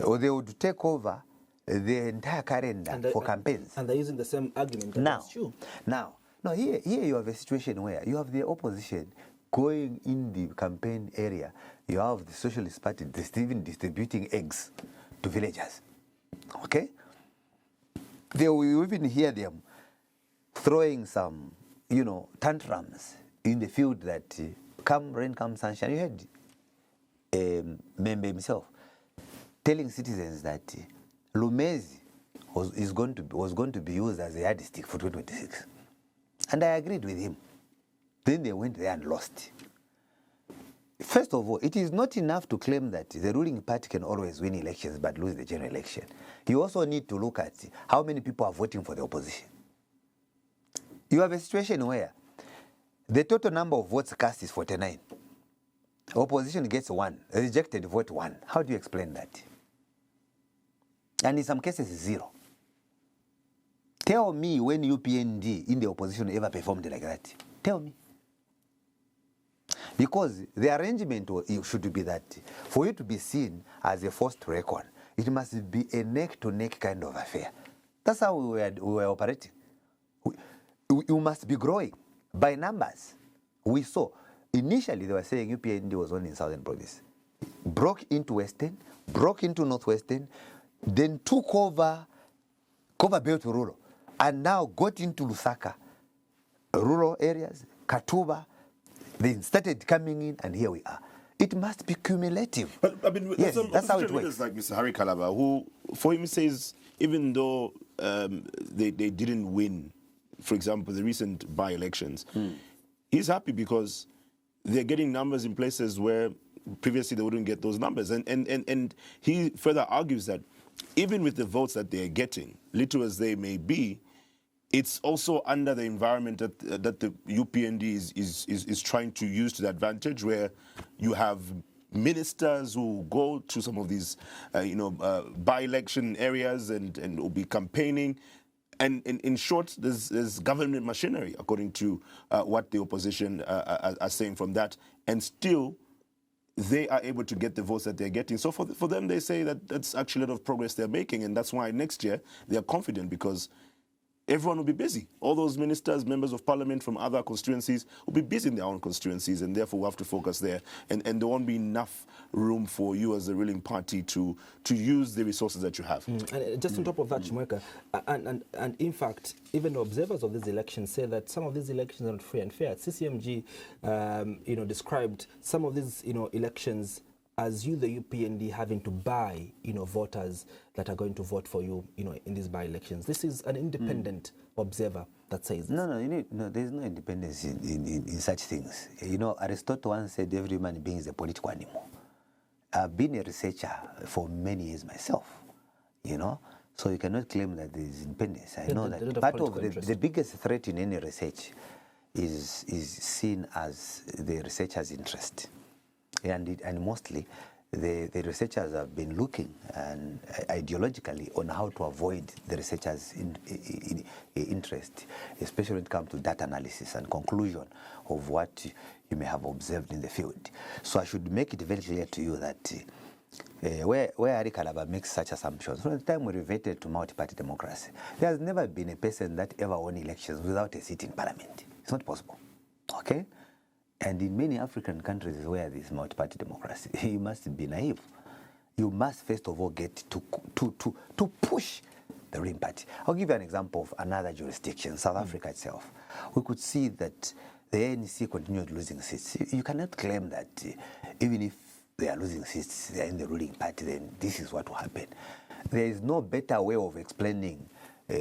Or they would take over the entire calendar for campaigns. And they're using the same argument. Now, here you have a situation where you have the opposition going in the campaign area. You have the Socialist Party even distributing eggs to villagers. Okay? They will even hear them throwing some, tantrums in the field that come rain, come sunshine. You heard Membe himself telling citizens that Lumezi was going to be used as a yardstick for 2026. And I agreed with him. Then they went there and lost. First of all, it is not enough to claim that the ruling party can always win elections but lose the general election. You also need to look at how many people are voting for the opposition. You have a situation where the total number of votes cast is 49. Opposition gets 1, rejected vote 1. How do you explain that? And in some cases, 0. Tell me when UPND in the opposition ever performed like that. Tell me. Because the arrangement should be that for you to be seen as a force to reckon, it must be a neck-to-neck kind of affair. That's how we were operating. You must be growing by numbers. We saw, initially they were saying UPND was only in Southern Province. Broke into Western, broke into Northwestern, then took over Belt Rural, and now got into Lusaka, rural areas, Katuba. They started coming in, and here we are. It must be cumulative. But I mean, yes, that's how it works. Like Mr. Harry Kalaba, who, for him, says even though they didn't win, for example, the recent by-elections, he's happy because they're getting numbers in places where previously they wouldn't get those numbers. And he further argues that even with the votes that they're getting, little as they may be, it's also under the environment that the UPND is trying to use to the advantage, where you have ministers who go to some of these by-election areas and will be campaigning. And in short, there's government machinery, according to what the opposition are saying from that. And still, they are able to get the votes that they're getting. So for them, they say that that's actually a lot of progress they're making. And that's why next year they're confident, because everyone will be busy. All those ministers, members of parliament from other constituencies will be busy in their own constituencies, and therefore we'll have to focus there. And there won't be enough room for you as a ruling party to use the resources that you have. And just on top of that, Chimweka, and in fact, even the observers of these elections say that some of these elections are not free and fair. CCMG, described some of these, elections as you, the UPND, having to buy, voters that are going to vote for you, in these by-elections. This is an independent observer that says this. No, there's no independence in such things. Aristotle once said every human being is a political animal. I've been a researcher for many years myself, so you cannot claim that there is independence. I know that part of the biggest threat in any research is seen as the researcher's interest. And mostly, the researchers have been looking and ideologically on how to avoid the researchers' interest, especially when it comes to data analysis and conclusion of what you may have observed in the field. So I should make it very clear to you that where Harry Kalaba makes such assumptions, from the time we reverted to multi-party democracy, there has never been a person that ever won elections without a seat in parliament. It's not possible. Okay? And in many African countries where there is multi-party democracy, you must be naive. You must first of all get to push the ruling party. I'll give you an example of another jurisdiction, South Africa itself. We could see that the ANC continued losing seats. You cannot claim that even if they are losing seats, they are in the ruling party, then this is what will happen. there is no better way of explaining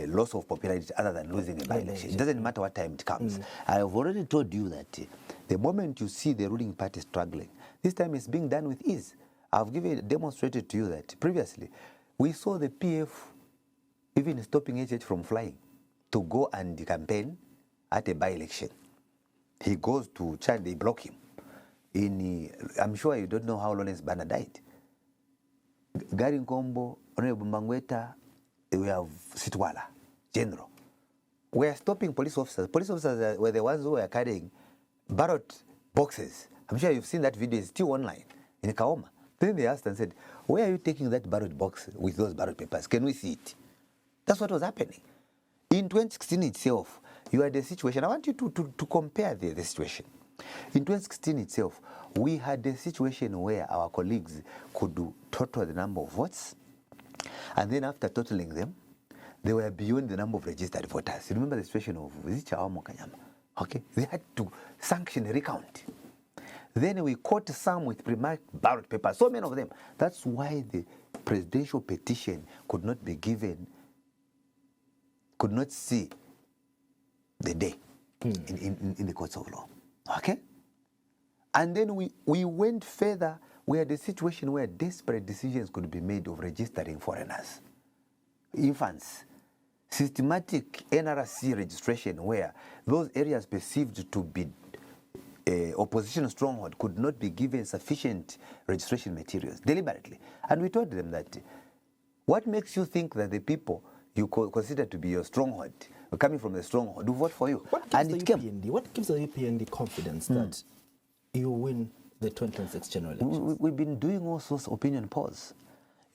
loss of popularity other than losing a by-election. It doesn't matter what time it comes. I have already told you that the moment you see the ruling party struggling, this time it's being done with ease. I've demonstrated to you that previously we saw the PF even stopping HH from flying to go and campaign at a by-election. He goes to Chad, they block him. I'm sure you don't know how Lawrence Bana died. Gary Nkombo, Honorable Mangweta, we have Sitwala, General. We are stopping police officers. Police officers were the ones who were carrying ballot boxes. I'm sure you've seen that video, it's still online in Kaoma. Then they asked and said, where are you taking that ballot box with those ballot papers? Can we see it? That's what was happening. In 2016 itself, you had a situation. I want you to compare the situation. In 2016 itself, we had a situation where our colleagues could total the number of votes, and then after totaling them, they were beyond the number of registered voters. You remember the situation of Zichawamo Kanyama? Okay, they had to sanction a recount. Then we caught some with pre-marked ballot papers, so many of them. That's why the presidential petition could not be given, could not see the day in the courts of law. Okay? And then we went further. We had a situation where desperate decisions could be made of registering foreigners, infants, systematic NRC registration where those areas perceived to be opposition stronghold could not be given sufficient registration materials deliberately. And we told them that what makes you think that the people you consider to be your stronghold, coming from the stronghold, will vote for you? What gives the UPND confidence that you win the 2026 general elections? We've been doing all sorts of opinion polls.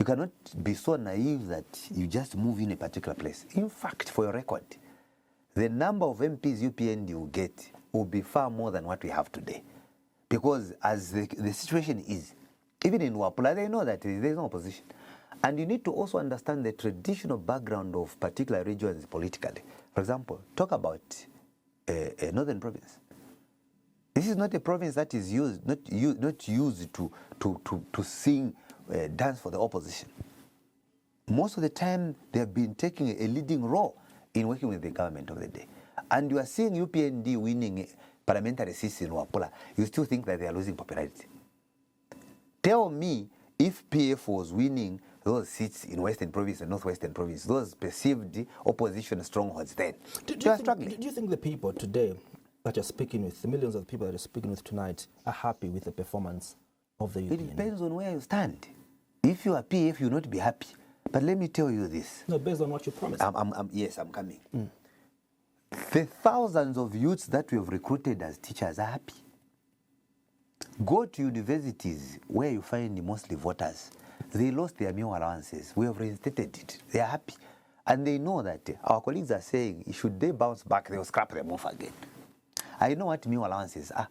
You cannot be so naive that you just move in a particular place. In fact, for your record, the number of MPs UPND will get will be far more than what we have today. Because as the situation is, even in Wapula, they know that there is no opposition. And you need to also understand the traditional background of particular regions politically. For example, talk about a northern province. This is not a province that is not used to sing, dance for the opposition. Most of the time, they have been taking a leading role in working with the government of the day. And you are seeing UPND winning parliamentary seats in Wapula, you still think that they are losing popularity. Tell me if PF was winning those seats in Western Province and Northwestern Province, those perceived opposition strongholds then. Do you think the people today that you're speaking with, the millions of people that you're speaking with tonight, are happy with the performance of the UPND? It depends on where you stand. If you are PF, you'll not be happy. But let me tell you this. No, based on what you promised. Yes, I'm coming. The thousands of youths that we have recruited as teachers are happy. Go to universities where you find mostly voters. They lost their meal allowances. We have reinstated it. They are happy. And they know that our colleagues are saying, should they bounce back, they'll scrap them off again. I know what meal allowances are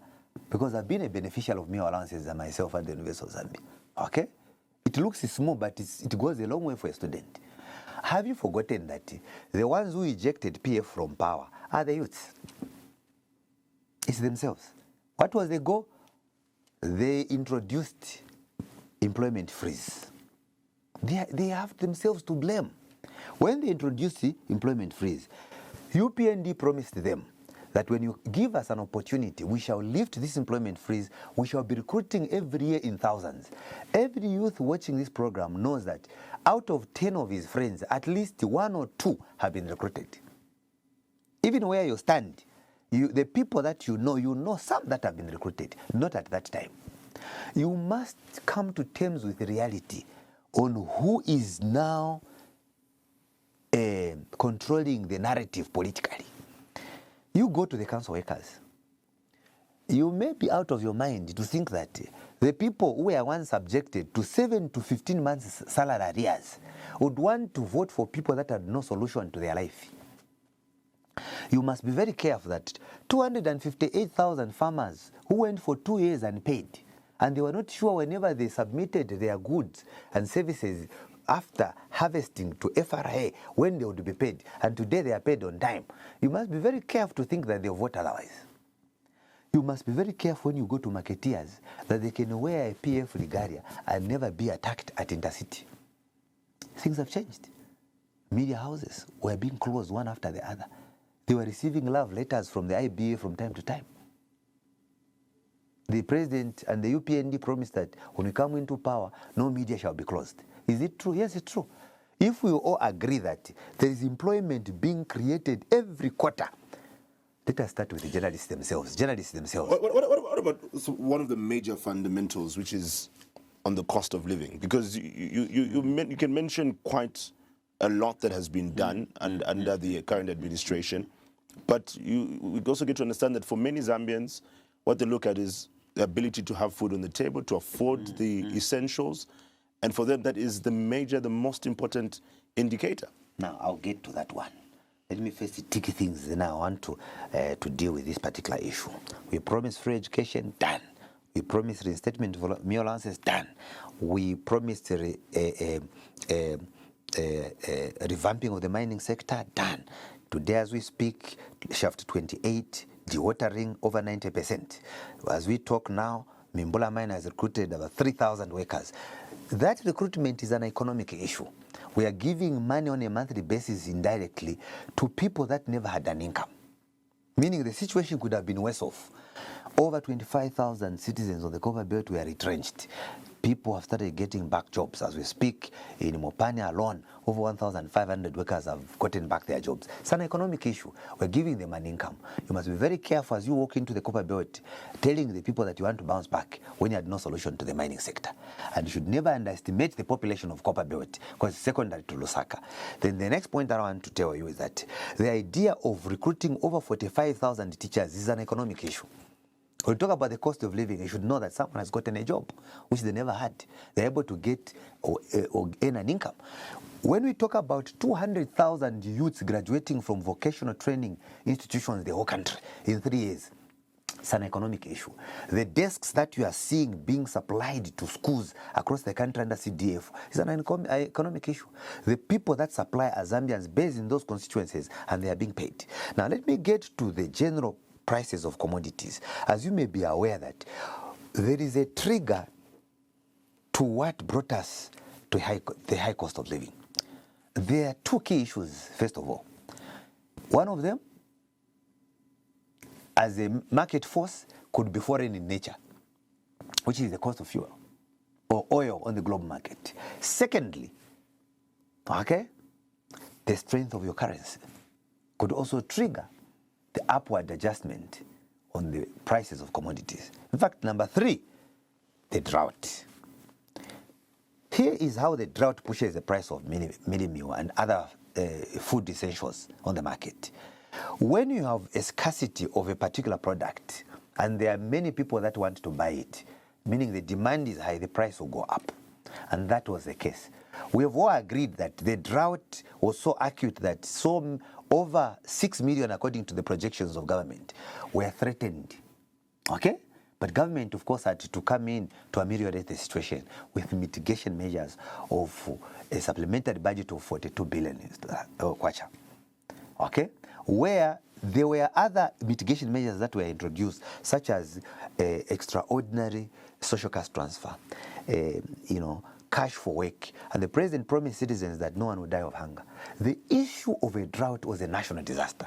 because I've been a beneficiary of meal allowances myself at the University of Zambia. Okay? It looks small, but it goes a long way for a student. Have you forgotten that the ones who ejected PF from power are the youths? It's themselves. What was the goal? They introduced employment freeze. They have themselves to blame. When they introduced the employment freeze, UPND promised them that when you give us an opportunity, we shall lift this employment freeze. We shall be recruiting every year in thousands. Every youth watching this program knows that out of 10 of his friends, at least 1 or 2 have been recruited. Even where you stand, the people that you know some that have been recruited, not at that time. You must come to terms with the reality on who is now controlling the narrative politically. You go to the council workers. You may be out of your mind to think that the people who were once subjected to 7 to 15 months salary arrears would want to vote for people that had no solution to their life. You must be very careful that 258,000 farmers who went for 2 years unpaid, and they were not sure whenever they submitted their goods and services after harvesting to FRA when they would be paid, and today they are paid on time. You must be very careful to think that they'll vote otherwise. You must be very careful when you go to marketeers that they can wear a PF regalia and never be attacked at intercity. things have changed. Media houses were being closed one after the other. They were receiving love letters from the IBA from time to time. The president and the UPND promised that when we come into power, no media shall be closed. Is it true? Yes, it's true. If we all agree that there is employment being created every quarter, let us start with the journalists themselves. What about one of the major fundamentals, which is on the cost of living? Because you can mention quite a lot that has been done under the current administration, but we also get to understand that for many Zambians, what they look at is the ability to have food on the table, to afford the essentials, and for them that is the most important indicator. Now, I'll get to that one. Let me first tick things, then I want to deal with this particular issue. We promised free education, done. We promised reinstatement of meal allowances, done. We promised revamping of the mining sector, done. Today as we speak, shaft 28, dewatering over 90%. As we talk now, Mimbola Mine has recruited about 3,000 workers. That recruitment is an economic issue. We are giving money on a monthly basis indirectly to people that never had an income. Meaning the situation could have been worse off. Over 25,000 citizens of the Copper Belt were retrenched. People have started getting back jobs. As we speak, in Mopani alone, over 1,500 workers have gotten back their jobs. It's an economic issue. We're giving them an income. You must be very careful as you walk into the Copper Belt, telling the people that you want to bounce back when you had no solution to the mining sector. And you should never underestimate the population of Copper Belt, because it's secondary to Lusaka. Then the next point that I want to tell you is that the idea of recruiting over 45,000 teachers is an economic issue. When we talk about the cost of living, you should know that someone has gotten a job, which they never had. They're able to get or earn an income. When we talk about 200,000 youths graduating from vocational training institutions in the whole country in 3 years, it's an economic issue. The desks that you are seeing being supplied to schools across the country under CDF is an economic issue. The people that supply are Zambians based in those constituencies, and they are being paid. Now, let me get to the general prices of commodities. As you may be aware that there is a trigger to what brought us to the high cost of living. There are two key issues, first of all. One of them, as a market force, could be foreign in nature, which is the cost of fuel or oil on the global market. Secondly, the strength of your currency could also trigger the upward adjustment on the prices of commodities. In fact, number 3, the drought. Here is how the drought pushes the price of mini meal and other food essentials on the market. When you have a scarcity of a particular product and there are many people that want to buy it, meaning the demand is high, the price will go up. And that was the case. We have all agreed that the drought was so acute that over 6 million, according to the projections of government, were threatened. Okay? But government, of course, had to come in to ameliorate the situation with mitigation measures of a supplementary budget of 42 billion kwacha. Okay? Where there were other mitigation measures that were introduced, such as extraordinary social cash transfer, cash for work, and the president promised citizens that no one would die of hunger. The issue of a drought was a national disaster,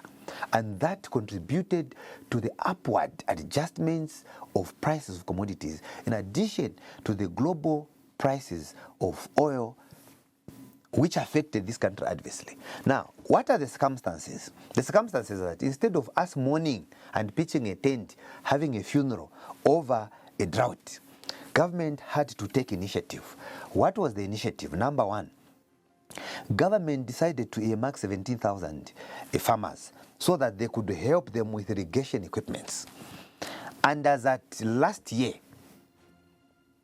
and that contributed to the upward adjustments of prices of commodities, in addition to the global prices of oil, which affected this country adversely. Now, what are the circumstances? The circumstances are that instead of us mourning and pitching a tent, having a funeral over a drought, government had to take initiative. What was the initiative? Number 1, government decided to earmark 17,000 farmers so that they could help them with irrigation equipments. And as at last year,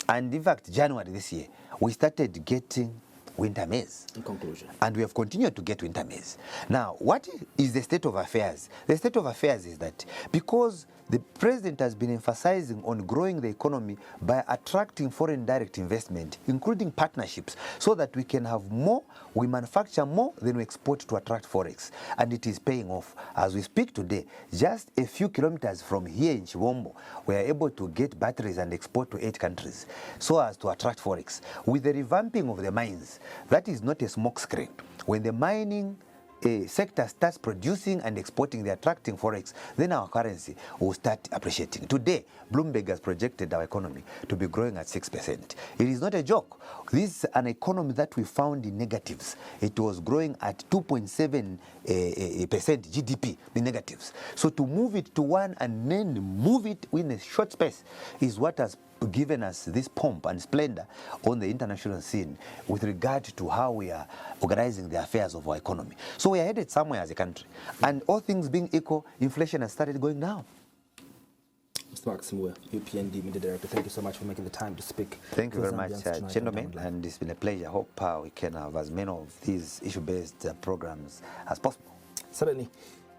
and in fact January this year, we started getting winter maize. In conclusion. And we have continued to get winter maize. Now, what is the state of affairs? The state of affairs is that because The president has been emphasizing on growing the economy by attracting foreign direct investment, including partnerships, so that we can have more, we manufacture more, then we export to attract forex. And it is paying off. As we speak today, just a few kilometers from here in Chiwombo, we are able to get batteries and export to 8 countries, so as to attract forex. With the revamping of the mines, that is not a smoke screen. When the mining sector starts producing and exporting, the attracting forex, then our currency will start appreciating. Today, Bloomberg has projected our economy to be growing at 6%. It is not a joke. This is an economy that we found in negatives. It was growing at 2.7% GDP in negatives. So to move it to 1 and then move it in a short space is what has given us this pomp and splendor on the international scene with regard to how we are organizing the affairs of our economy. So we are headed somewhere as a country. And all things being equal, inflation has started going down. Mr. Simuuwe, UPND Media Director, thank you so much for making the time to speak. Thank you very much, gentlemen, and it's been a pleasure. Hope we can have as many of these issue-based programs as possible. Certainly.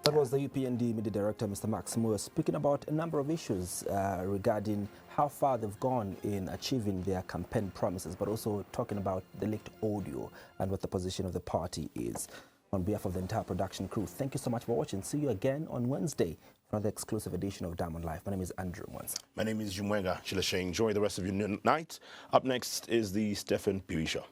That was the UPND Media Director, Mr. Simuuwe, speaking about a number of issues regarding how far they've gone in achieving their campaign promises, but also talking about the leaked audio and what the position of the party is. On behalf of the entire production crew, thank you so much for watching. See you again on Wednesday for another exclusive edition of Diamond Live. My name is Andrew Mwansa. My name is Chimweka. Chileshe. Enjoy the rest of your night. Up next is the Stephen Piwi Show.